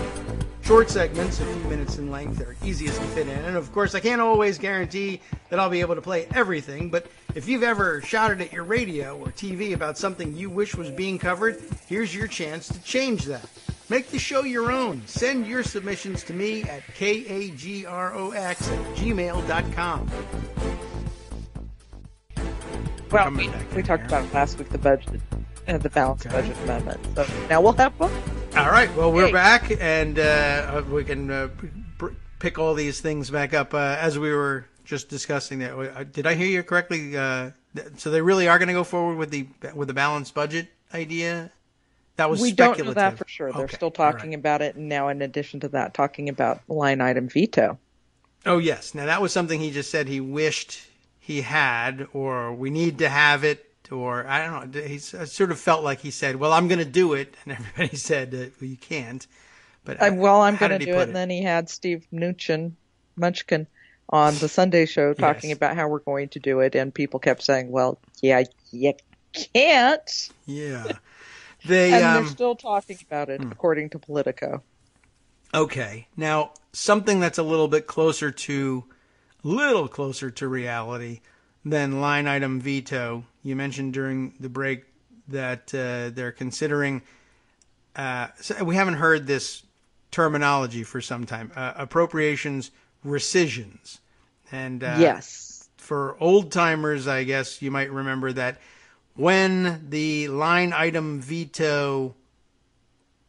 Short segments, a few minutes in length, are easiest to fit in. And of course, I can't always guarantee that I'll be able to play everything, but if you've ever shouted at your radio or TV about something you wish was being covered, here's your chance to change that. Make the show your own. Send your submissions to me at kagrox@gmail.com. Well, we talked about last week the budget, the balanced budget amendment. So now we'll have fun. All right. Well, we're back, and we can pick all these things back up as we were just discussing that. Did I hear you correctly? So they really are going to go forward with the balanced budget idea? That was speculative. We don't know that for sure. They're still talking about it, and now in addition to that, talking about line item veto. Oh, yes. Now, that was something he just said he wished he had, or we need to have it, or I don't know. He sort of felt like he said, well, I'm going to do it, and everybody said, well, you can't. But I'm going to do it, and then he had Steve Munchkin on the Sunday show talking about how we're going to do it, and people kept saying, well, yeah, you can't. Yeah. They're still talking about it, according to Politico. Okay. Now, something that's a little closer to reality than line item veto. You mentioned during the break that they're considering. So we haven't heard this terminology for some time. Appropriations rescissions, and yes, for old timers, I guess you might remember that. When the line item veto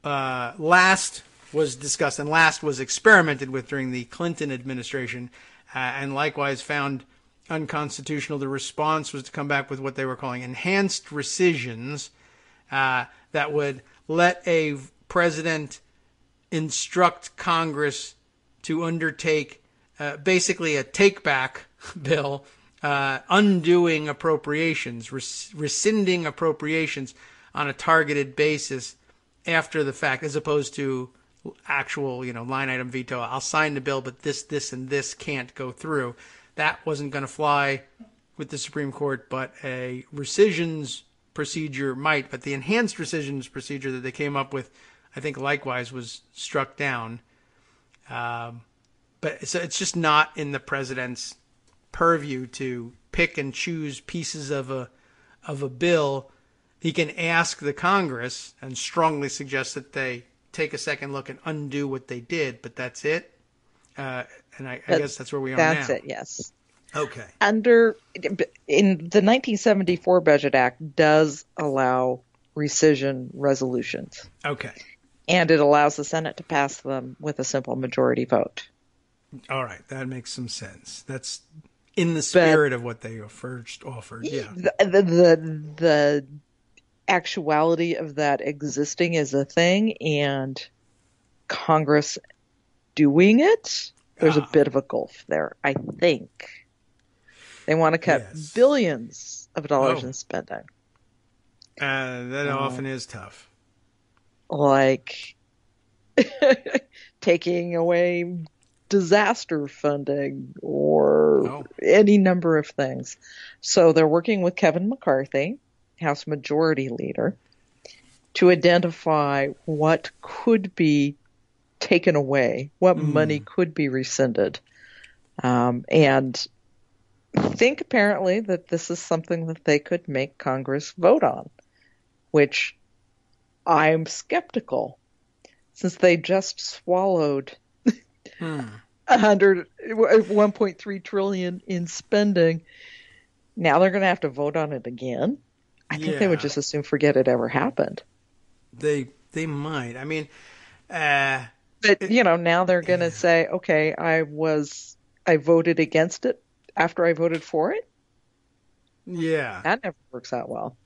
last was discussed and last was experimented with during the Clinton administration and likewise found unconstitutional, the response was to come back with what they were calling enhanced rescissions that would let a president instruct Congress to undertake basically a take-back bill, undoing appropriations, rescinding appropriations on a targeted basis after the fact, as opposed to actual, line item veto. I'll sign the bill, but this, and this can't go through. That wasn't going to fly with the Supreme Court, but a rescissions procedure might. But the enhanced rescissions procedure that they came up with, I think likewise was struck down. But it's just not in the president's purview to pick and choose pieces of a bill. He can ask the Congress and strongly suggest that they take a second look and undo what they did, but that's it. And I guess that's where we are now. That's it, yes. Okay. In the 1974 Budget Act does allow rescission resolutions. Okay. And it allows the Senate to pass them with a simple majority vote. All right, that makes some sense. That's in the spirit of what they first offered. Yeah. The actuality of that existing is a thing, and Congress doing it, there's a bit of a gulf there, I think. They want to cut billions of dollars in spending. That often is tough. Like taking away disaster funding or any number of things. So they're working with Kevin McCarthy, House Majority Leader, to identify what could be taken away, what money could be rescinded. And think apparently that this is something that they could make Congress vote on, which I'm skeptical, since they just swallowed 1.3 trillion in spending. Now they're going to have to vote on it again. I think they would just as soon forget it ever happened. They might. I mean, but now they're going to say, okay, I voted against it after I voted for it. Yeah, that never works out well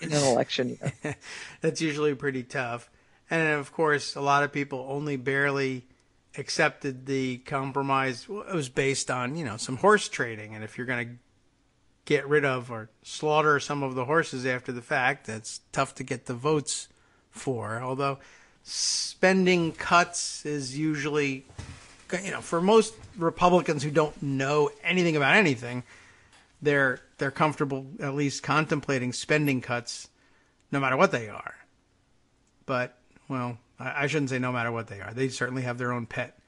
in an election year. That's usually pretty tough. And of course, a lot of people only barely accepted the compromise. It was based on, some horse trading. And if you're going to get rid of or slaughter some of the horses after the fact, that's tough to get the votes for. Although spending cuts is usually, for most Republicans who don't know anything about anything, they're comfortable at least contemplating spending cuts no matter what they are. But, well, I shouldn't say no matter what they are. They certainly have their own pet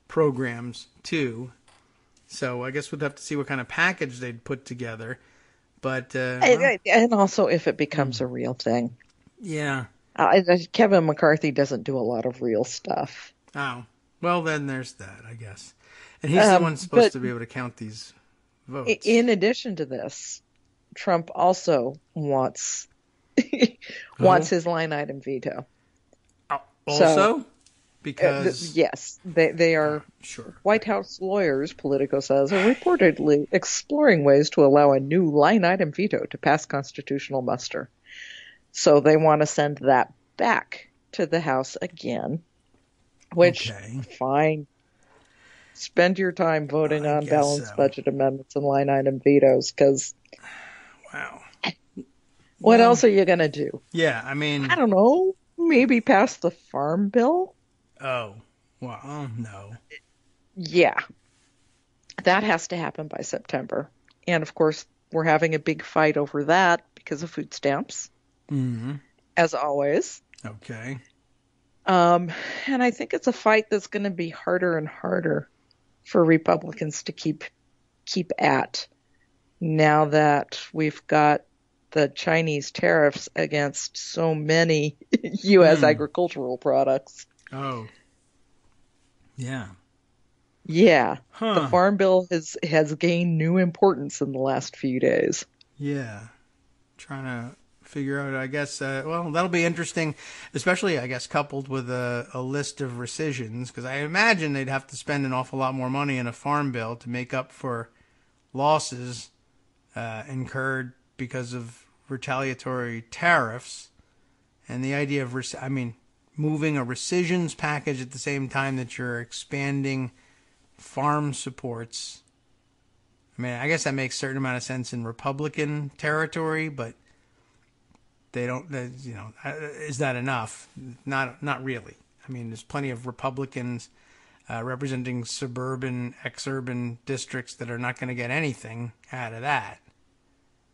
programs, too. So I guess we'd have to see what kind of package they'd put together. But and also if it becomes a real thing. Yeah. Kevin McCarthy doesn't do a lot of real stuff. Oh. Well, then there's that, I guess. And he's the one supposed to be able to count these votes. In addition to this, Trump also wants his line item veto. Also? So, because yes, they are. Sure. White House lawyers, Politico says, are reportedly exploring ways to allow a new line item veto to pass constitutional muster. So they want to send that back to the House again, which, fine. Spend your time voting on balanced budget amendments and line item vetoes, because what else are you going to do? Yeah, I mean, I don't know. Maybe pass the farm bill? Oh, well, no. Yeah. That has to happen by September. And, of course, we're having a big fight over that because of food stamps, as always. Okay. And I think it's a fight that's going to be harder and harder for Republicans to keep at now that we've got the Chinese tariffs against so many U.S. agricultural products. Oh. Yeah. Yeah. The Farm Bill has gained new importance in the last few days. Yeah. Trying to figure out, I guess, that'll be interesting, especially, I guess, coupled with a list of rescissions, because I imagine they'd have to spend an awful lot more money in a Farm Bill to make up for losses incurred because of retaliatory tariffs. And the idea of, moving a rescissions package at the same time that you're expanding farm supports. I mean, I guess that makes a certain amount of sense in Republican territory, but they don't, is that enough? Not really. I mean, there's plenty of Republicans representing suburban, exurban districts that are not going to get anything out of that.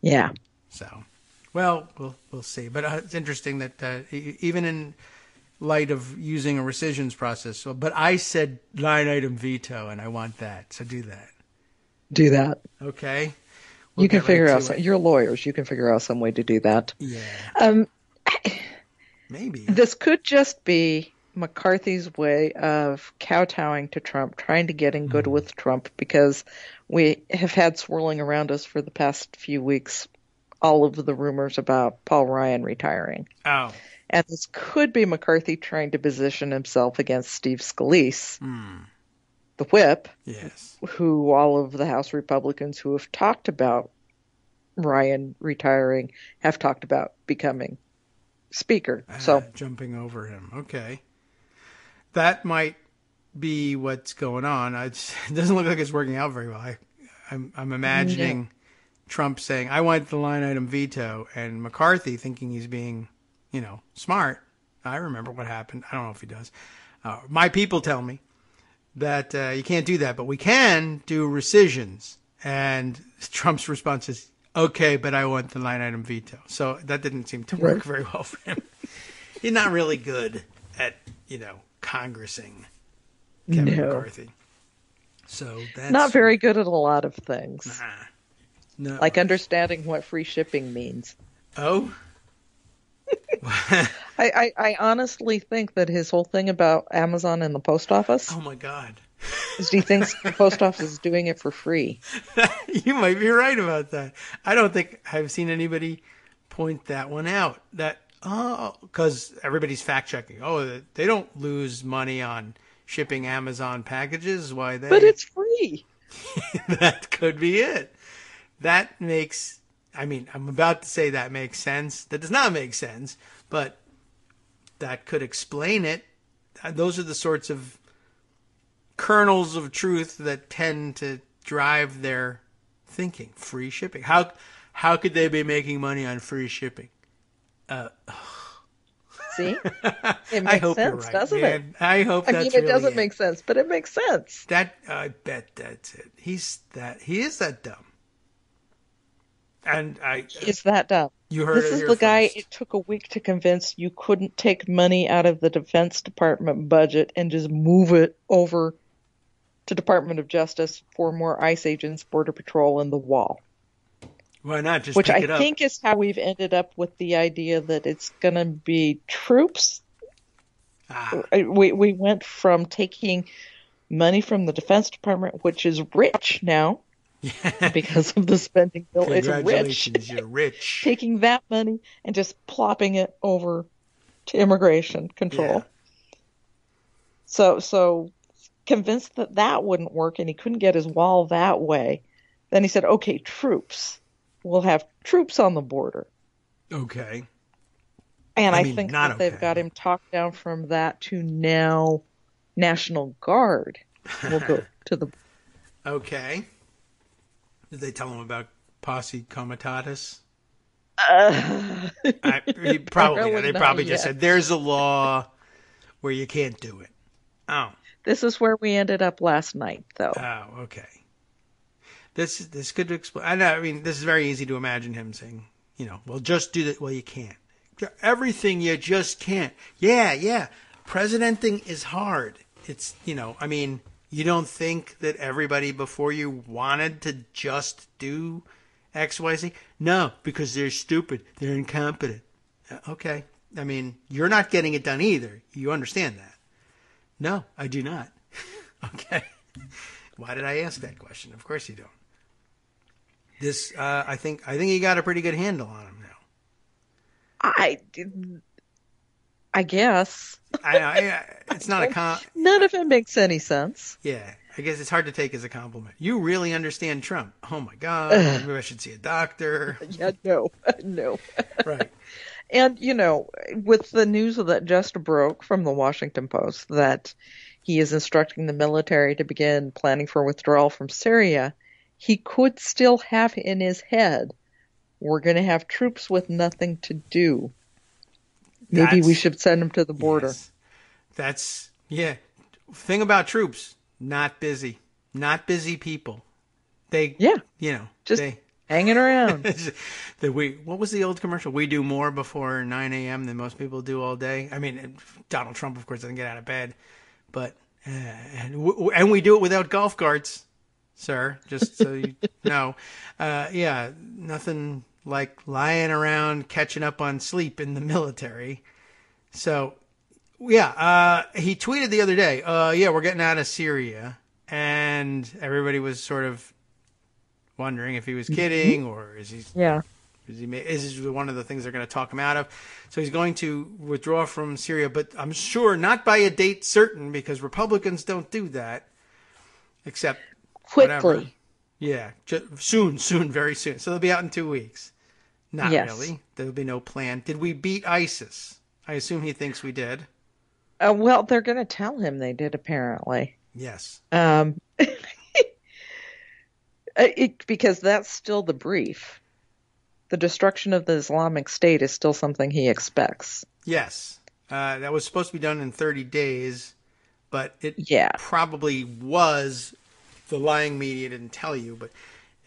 Yeah. So, well, we'll see. But it's interesting that even in light of using a rescissions process, but I said line item veto, and I want that. So do that. Do that. Okay. You can figure out. You're lawyers. You can figure out some way to do that. Yeah. Maybe this could just be McCarthy's way of kowtowing to Trump, trying to get in good with Trump, because we have had swirling around us for the past few weeks all of the rumors about Paul Ryan retiring. Oh. And this could be McCarthy trying to position himself against Steve Scalise, the whip, who all of the House Republicans who have talked about Ryan retiring have talked about becoming Speaker. So jumping over him. Okay. That might be what's going on. It doesn't look like it's working out very well. I'm imagining Trump saying, I want the line item veto, and McCarthy thinking he's being, smart. I remember what happened. I don't know if he does. My people tell me that you can't do that, but we can do rescissions. And Trump's response is, okay, but I want the line item veto. So that didn't seem to work very well for him. He's not really good at, congressing Kevin McCarthy. So that's not very good at a lot of things. No. Like understanding what free shipping means. Oh? I honestly think that his whole thing about Amazon and the post office. Oh my God. Is he thinks the post office is doing it for free. You might be right about that. I don't think I've seen anybody point that one out. Because everybody's fact checking. Oh, they don't lose money on shipping Amazon packages. Why they? But it's free. That could be it. That makes. I'm about to say that makes sense. That does not make sense, but that could explain it. Those are the sorts of kernels of truth that tend to drive their thinking. Free shipping. How could they be making money on free shipping? See? It makes sense, right, doesn't it? I hope that's it doesn't make sense, but it makes sense. I bet that's it. He is that dumb. And is that dumb? You heard this it is here the guy first. It took a week to convince you couldn't take money out of the Defense Department budget and just move it over to Department of Justice for more ICE agents, Border Patrol, and the wall. Why not just which pick I it up? think is how we've ended up with the idea that it's going to be troops. We went from taking money from the Defense Department, which is rich now, because of the spending bill. It's rich. Congratulations, you're rich. Taking that money and just plopping it over to immigration control. Yeah. So convinced that wouldn't work and he couldn't get his wall that way. Then he said, okay, troops. We'll have troops on the border. Okay. And I think that they've got him talked down from that to now National Guard will go to the... Okay. Did they tell him about posse comitatus? They probably just said, there's a law where you can't do it. Oh. This is where we ended up last night, though. Oh, okay. This could explain. This is very easy to imagine him saying, well, just do that. Well, you can't. Everything you just can't. Yeah. Presidenting is hard. It's, you don't think that everybody before you wanted to just do X, Y, Z? No, because they're stupid. They're incompetent. Okay. You're not getting it done either. You understand that? No, I do not. Okay. Why did I ask that question? Of course you don't. This, I think he got a pretty good handle on him now. I guess. It's not none of it makes any sense. Yeah, I guess it's hard to take as a compliment. You really understand Trump. Oh my God, maybe I should see a doctor. Yeah, no. Right. And, with the news that just broke from the Washington Post that he is instructing the military to begin planning for withdrawal from Syria, he could still have in his head, we're going to have troops with nothing to do. Maybe we should send them to the border. Yes. Thing about troops, not busy. Not busy people. Just hanging around. What was the old commercial? We do more before 9 a.m. than most people do all day. Donald Trump, of course, doesn't get out of bed. But and we do it without golf carts, sir, just so you know. Nothing like lying around catching up on sleep in the military. So, he tweeted the other day, we're getting out of Syria. And everybody was sort of wondering if he was kidding or is this one of the things they're going to talk him out of. So he's going to withdraw from Syria, but I'm sure not by a date certain because Republicans don't do that. Except quickly. Whatever. Yeah, soon, very soon. So they'll be out in 2 weeks. Not really. There'll be no plan. Did we beat ISIS? I assume he thinks we did. Well, they're going to tell him they did, apparently. Yes. Because that's still the brief. The destruction of the Islamic State is still something he expects. Yes. That was supposed to be done in 30 days, but it probably was. The lying media didn't tell you, but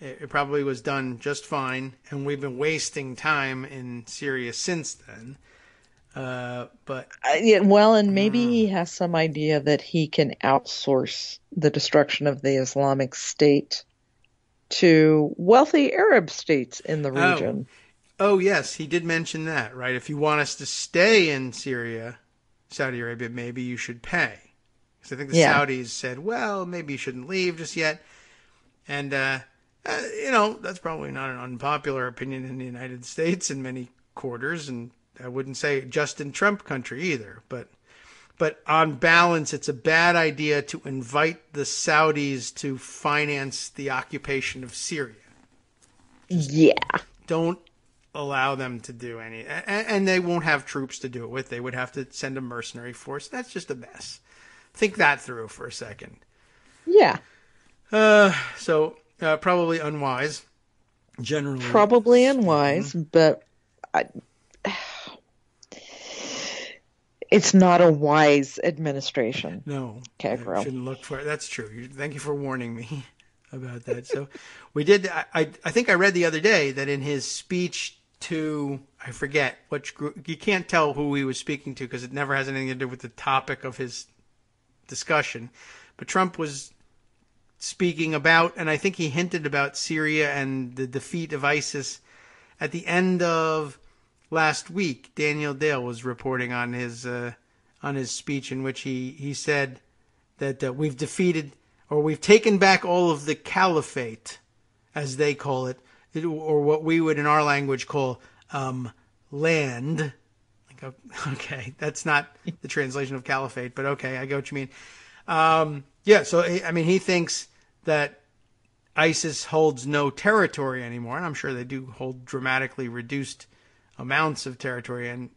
it probably was done just fine, and we've been wasting time in Syria since then. But and maybe he has some idea that he can outsource the destruction of the Islamic State to wealthy Arab states in the region. Oh, yes, he did mention that, right? If you want us to stay in Syria, Saudi Arabia, maybe you should pay. Because I think the Saudis said, well, maybe you shouldn't leave just yet. And, that's probably not an unpopular opinion in the United States in many quarters, and I wouldn't say just in Trump country either. But on balance, it's a bad idea to invite the Saudis to finance the occupation of Syria. Don't allow them to do any, and they won't have troops to do it with. They would have to send a mercenary force. That's just a mess. Think that through for a second. Yeah. So probably unwise. Generally, probably unwise, but it's not a wise administration. No, Kagro. Shouldn't look for it. That's true. Thank you for warning me about that. So we did. I think I read the other day that in his speech to, I forget which group, you can't tell who he was speaking to because it never has anything to do with the topic of his discussion. But Trump was speaking about, and I think he hinted about Syria and the defeat of ISIS at the end of last week. Daniel Dale was reporting on his speech in which he said that we've defeated, or we've taken back all of the caliphate, as they call it, or what we would in our language call land. Okay, that's not the translation of caliphate, but okay, I get what you mean. So I mean, he thinks that ISIS holds no territory anymore, and I'm sure they do hold dramatically reduced amounts of territory. And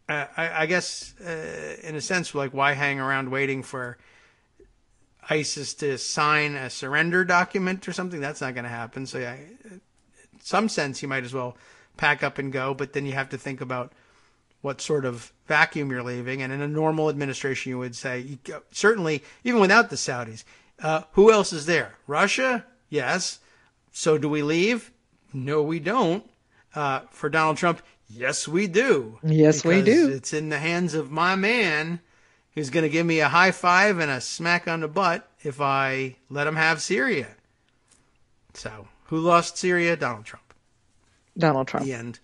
I guess, in a sense, like, why hang around waiting for ISIS to sign a surrender document or something? That's not going to happen. So, yeah, in some sense, you might as well pack up and go. But then you have to think about what sort of vacuum you're leaving. And in a normal administration, you would say, certainly, even without the Saudis, who else is there? Russia? Yes. So do we leave? No, we don't. For Donald Trump, yes, we do. Yes, we do. It's in the hands of my man who's going to give me a high five and a smack on the butt if I let him have Syria. So, who lost Syria? Donald Trump. Donald Trump. The end.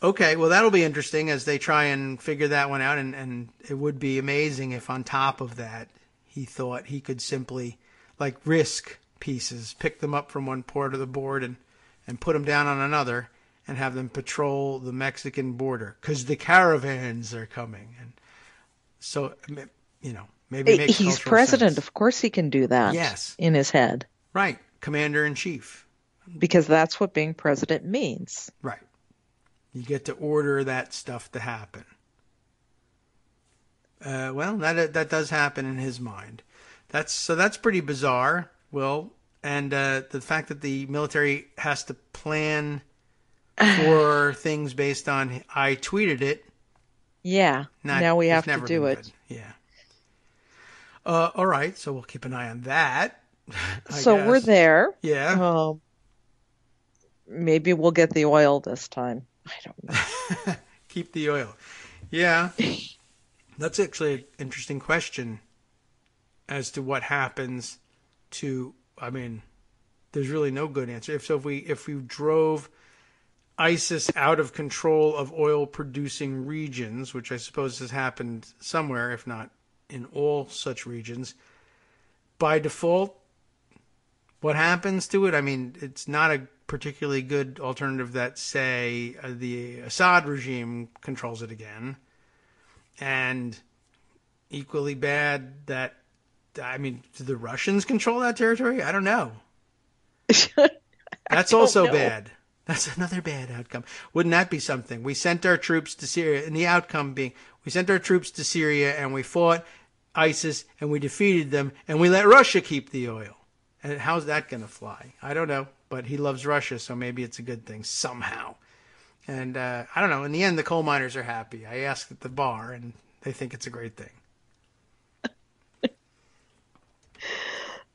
Okay, well, that'll be interesting as they try and figure that one out. And it would be amazing if on top of that, he thought he could simply, like, risk pieces, pick them up from one part of the board and put them down on another and have them patrol the Mexican border because the caravans are coming. And so, maybe it makes he's president. sense. Of course he can do that. Yes. In his head. Right. Commander-in-chief. Because that's what being president means. Right. You get to order that stuff to happen. Well, that does happen in his mind. That's pretty bizarre, Will. And the fact that the military has to plan for things based on I tweeted it. Yeah. Now we have to do it. Good. Yeah. All right. So we'll keep an eye on that. So guess. We're there. Yeah. Maybe we'll get the oil this time. I don't know. Keep the oil. Yeah. That's actually an interesting question as to what happens to, I mean, there's really no good answer. If we drove ISIS out of control of oil producing regions, which I suppose has happened somewhere, if not in all such regions, by default, what happens to it? I mean, it's not a particularly good alternative that, say, the Assad regime controls it again. And equally bad that, I mean, do the Russians control that territory? I don't know. That's also bad. That's another bad outcome. Wouldn't that be something? We sent our troops to Syria, and the outcome being we sent our troops to Syria and we fought ISIS and we defeated them and we let Russia keep the oil. And how's that going to fly? I don't know, but he loves Russia, so maybe it's a good thing somehow. And I don't know. In the end, the coal miners are happy. I asked at the bar, and they think it's a great thing.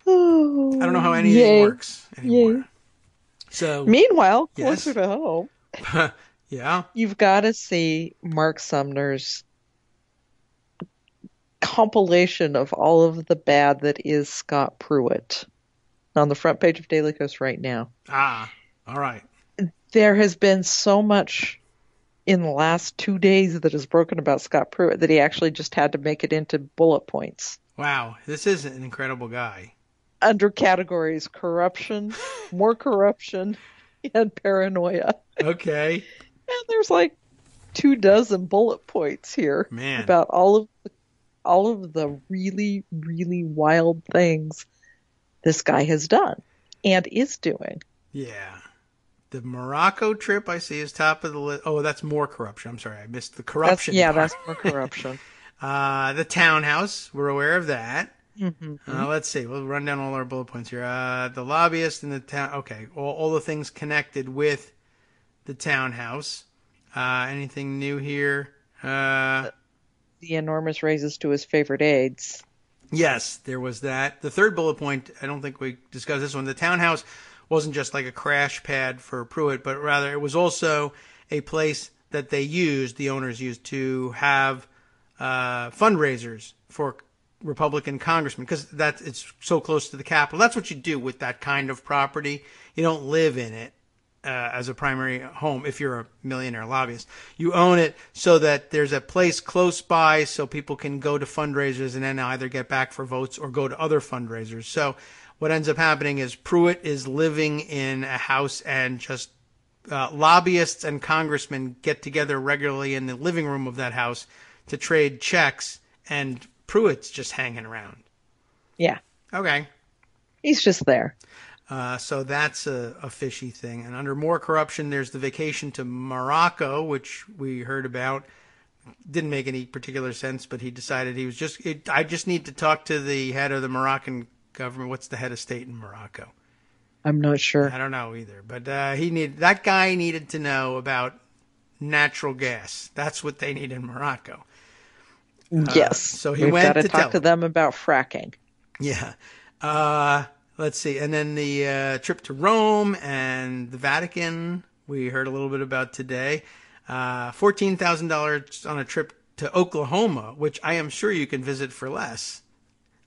Oh, I don't know how anything works anymore. Yay. So, meanwhile, closer to home. Yeah. You've got to see Mark Sumner's compilation of all of the bad that is Scott Pruitt on the front page of Daily Kos right now. Ah, all right. There has been so much in the last 2 days that is broken about Scott Pruitt that he actually just had to make it into bullet points. Wow, this is an incredible guy. Under categories corruption, more corruption, and paranoia. Okay. And there's like 24 bullet points here. Man. About all of the really, really wild things this guy has done and is doing. Yeah. The Morocco trip I see is top of the list. Oh, that's more corruption. I'm sorry, I missed the corruption. That's more corruption. The townhouse, we're aware of that. Mm-hmm. Let's see. We'll run down all our bullet points here. The lobbyist in the town. Okay, all the things connected with the townhouse. Anything new here? The enormous raises to his favorite aides. Yes, there was that. The third bullet point, I don't think we discussed this one. The townhouse wasn't just like a crash pad for Pruitt, but rather it was also a place that the owners used to have fundraisers for Republican congressmen, because it's so close to the Capitol. That's what you do with that kind of property. You don't live in it as a primary home if you're a millionaire lobbyist. You own it so that there's a place close by so people can go to fundraisers and then either get back for votes or go to other fundraisers. So what ends up happening is Pruitt is living in a house, and just lobbyists and congressmen get together regularly in the living room of that house to trade checks, and Pruitt's just hanging around. Yeah. Okay. He's just there. So that's a fishy thing. And under more corruption, there's the vacation to Morocco, which we heard about. Didn't make any particular sense, but he decided he was I just need to talk to the head of the Moroccan government. What's the head of state in Morocco? I'm not sure. I don't know either. But that guy needed to know about natural gas. That's what they need in Morocco. Yes. So he We've went got to talk to them about fracking. Yeah. Let's see. And then the trip to Rome and the Vatican, we heard a little bit about today. $14,000 on a trip to Oklahoma, which I am sure you can visit for less.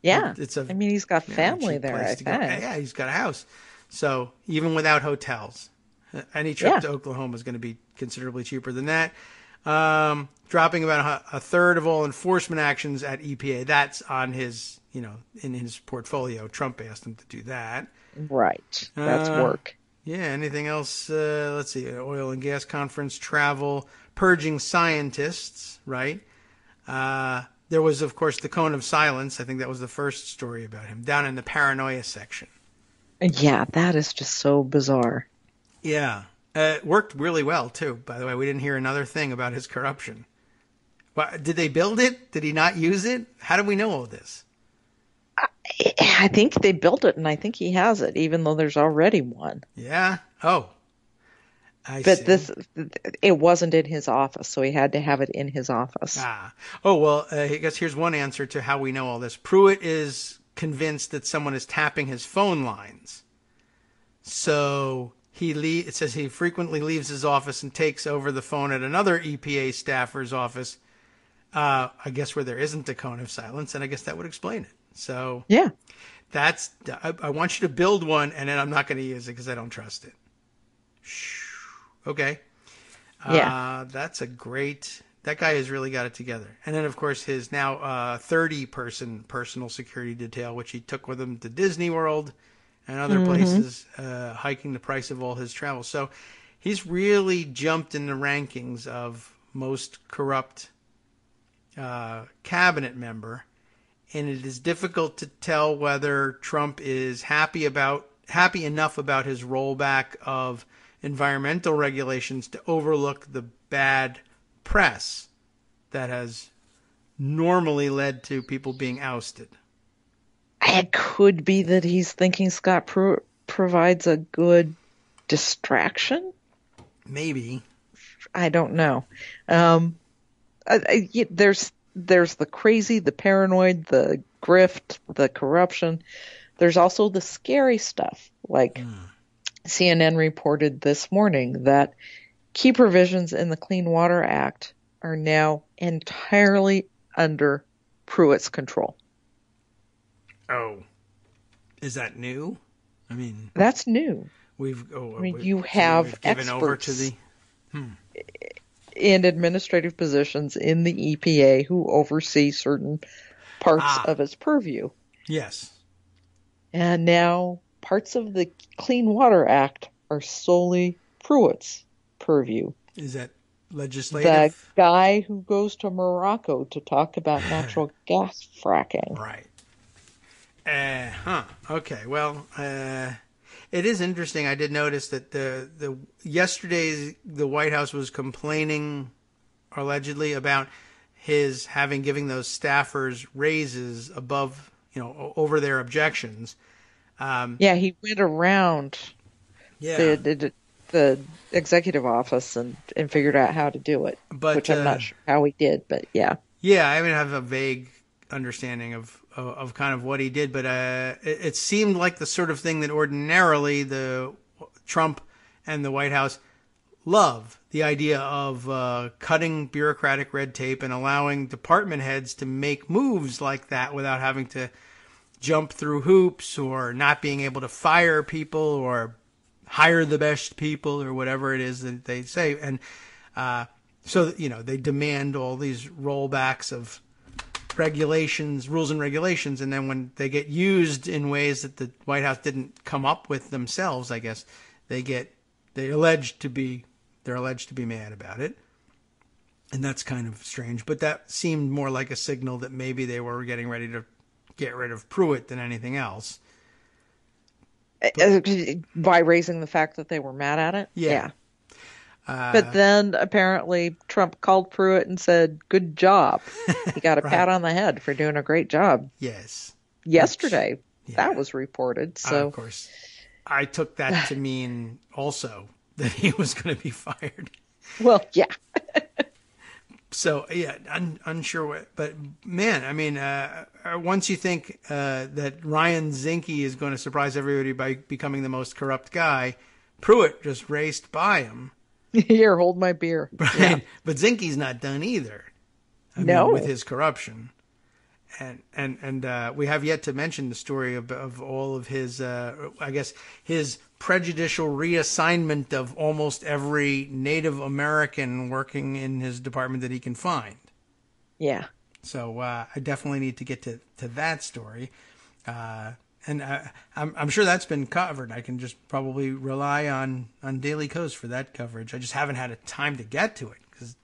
Yeah. He's got family there, I think. Yeah, he's got a house. So even without hotels, any trip to Oklahoma is going to be considerably cheaper than that. Dropping about a third of all enforcement actions at EPA. That's on his, in his portfolio. Trump asked him to do that. Right. That's work. Yeah. Anything else? Let's see. Oil and gas conference, travel, purging scientists, right? There was, of course, the cone of silence. I think that was the first story about him, down in the paranoia section. Yeah, that is just so bizarre. Yeah. It worked really well, too. By the way, we didn't hear another thing about his corruption. Did they build it? Did he not use it? How do we know all this? I think they built it, and I think he has it, even though there's already one. Yeah? Oh. But it wasn't in his office, so he had to have it in his office. Oh, well, I guess here's one answer to how we know all this. Pruitt is convinced that someone is tapping his phone lines. So it says he frequently leaves his office and takes over the phone at another EPA staffer's office, I guess where there isn't a cone of silence, and I guess that would explain it. So yeah, I want you to build one, and then I'm not going to use it because I don't trust it. Okay. That's a great... That guy has really got it together. And then, of course, his now 30-person personal security detail, which he took with him to Disney World and other places, hiking the price of all his travel. So he's really jumped in the rankings of most corrupt cabinet member. And it is difficult to tell whether Trump is happy enough about his rollback of environmental regulations to overlook the bad press that has normally led to people being ousted. It could be that he's thinking Scott provides a good distraction. Maybe. I don't know. There's the crazy, the paranoid, the grift, the corruption. There's also the scary stuff. Like CNN reported this morning that key provisions in the Clean Water Act are now entirely under Pruitt's control. Oh, is that new? I mean, that's new. You have given experts over to the in administrative positions in the EPA who oversee certain parts of its purview. Yes. And now parts of the Clean Water Act are solely Pruitt's purview. Is that legislative? The guy who goes to Morocco to talk about natural gas fracking. Right. Okay. Well, it is interesting. I did notice that yesterday the White House was complaining allegedly about his having giving those staffers raises above, over their objections. He went around the executive office and figured out how to do it, which I'm not sure how he did, but yeah. Yeah, I have a vague understanding of kind of what he did, but it seemed like the sort of thing that ordinarily the Trump and the White House love, the idea of cutting bureaucratic red tape and allowing department heads to make moves like that without having to jump through hoops or not being able to fire people or hire the best people or whatever it is that they say. And so, they demand all these rollbacks of regulations, rules and regulations, and then when they get used in ways that the White House didn't come up with themselves, I guess, they're alleged to be mad about it. And that's kind of strange, but that seemed more like a signal that maybe they were getting ready to get rid of Pruitt than anything else. By raising the fact that they were mad at it? Yeah. But then apparently Trump called Pruitt and said, "Good job." He got a right. pat on the head for doing a great job. Yes. Yesterday, that was reported. So of course, I took that to mean also that he was going to be fired. Well, yeah. So, yeah, unsure what, but man, once you think that Ryan Zinke is going to surprise everybody by becoming the most corrupt guy, Pruitt just raced by him. Here, hold my beer. Right? Yeah. But Zinke's not done either. With his corruption. And we have yet to mention the story of all of his, his prejudicial reassignment of almost every Native American working in his department that he can find. Yeah. So I definitely need to get to that story. And I'm sure that's been covered. I can just probably rely on Daily Kos for that coverage. I just haven't had a time to get to it because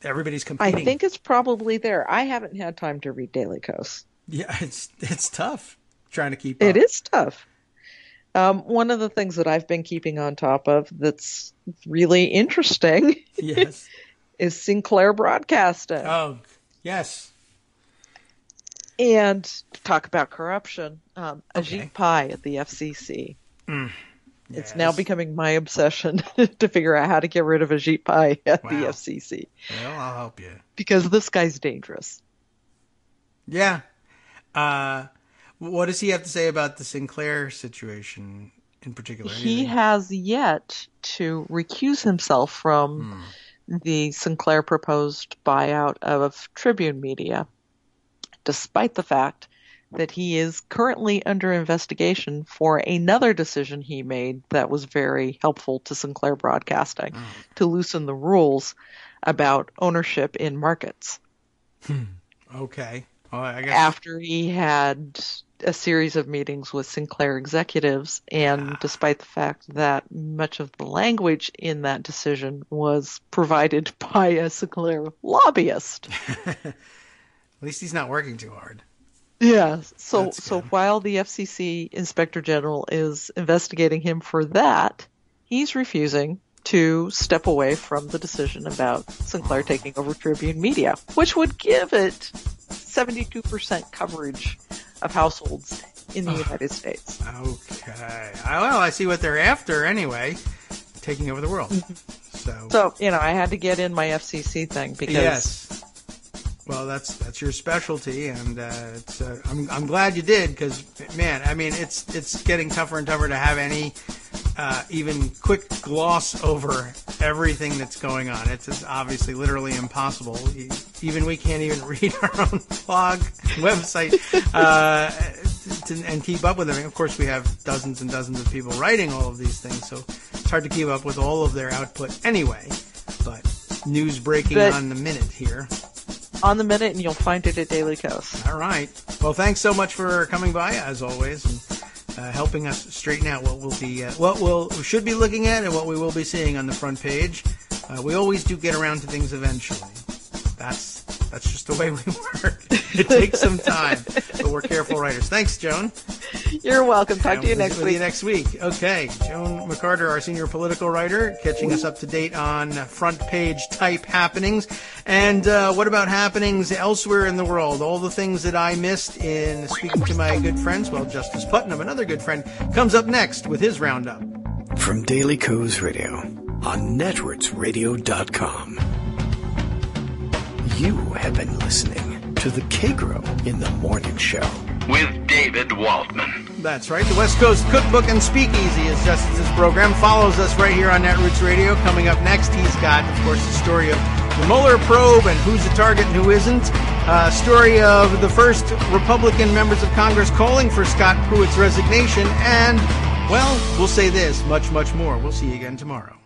everybody's competing. I think it's probably there. I haven't had time to read Daily Kos. Yeah, it's tough trying to keep up. It is tough. One of the things that I've been keeping on top of that's really interesting yes. is Sinclair Broadcasting. Oh, yes. And talk about corruption. Ajit Pai at the FCC. It's now becoming my obsession to figure out how to get rid of Ajit Pai at the FCC. Well, I'll help you. Because this guy's dangerous. Yeah. What does he have to say about the Sinclair situation in particular? He has yet to recuse himself from the Sinclair proposed buyout of Tribune Media, despite the fact that he is currently under investigation for another decision he made that was very helpful to Sinclair Broadcasting to loosen the rules about ownership in markets. Okay. Well, I guess after he had a series of meetings with Sinclair executives, and despite the fact that much of the language in that decision was provided by a Sinclair lobbyist. At least he's not working too hard. Yeah. So while the FCC Inspector General is investigating him for that, he's refusing to step away from the decision about Sinclair taking over Tribune Media, which would give it 72% coverage of households in the United States. Okay. Well, I see what they're after anyway, taking over the world. So I had to get in my FCC thing because... Yes. Well, that's your specialty, and I'm glad you did because, man, I mean, it's getting tougher and tougher to have any even quick gloss over everything that's going on. It's just obviously literally impossible. Even we can't even read our own blog website and keep up with everything. Of course, we have dozens and dozens of people writing all of these things, so it's hard to keep up with all of their output anyway. But news breaking on the minute here. On the minute, and you'll find it at Daily Kos. All right. Well, thanks so much for coming by, as always, and helping us straighten out what we should be looking at and what we will be seeing on the front page. We always do get around to things eventually. That's just the way we work. It takes some time, but we're careful writers. Thanks, Joan. You're welcome. Talk to you next week. See you next week. Okay, Joan McCarter, our senior political writer, catching us up to date on front page type happenings. And what about happenings elsewhere in the world? All the things that I missed in speaking to my good friends. Well, Justice Putnam, another good friend, comes up next with his roundup. From Daily Kos Radio on netrootsradio.com. You have been listening to the Kagro in the Morning Show with David Waldman. That's right. The West Coast Cookbook and Speakeasy is Justice's program. Follows us right here on Netroots Radio. Coming up next, he's got, of course, the story of the Mueller probe and who's a target and who isn't. Story of the first Republican members of Congress calling for Scott Pruitt's resignation. And, well, we'll say this, much, much more. We'll see you again tomorrow.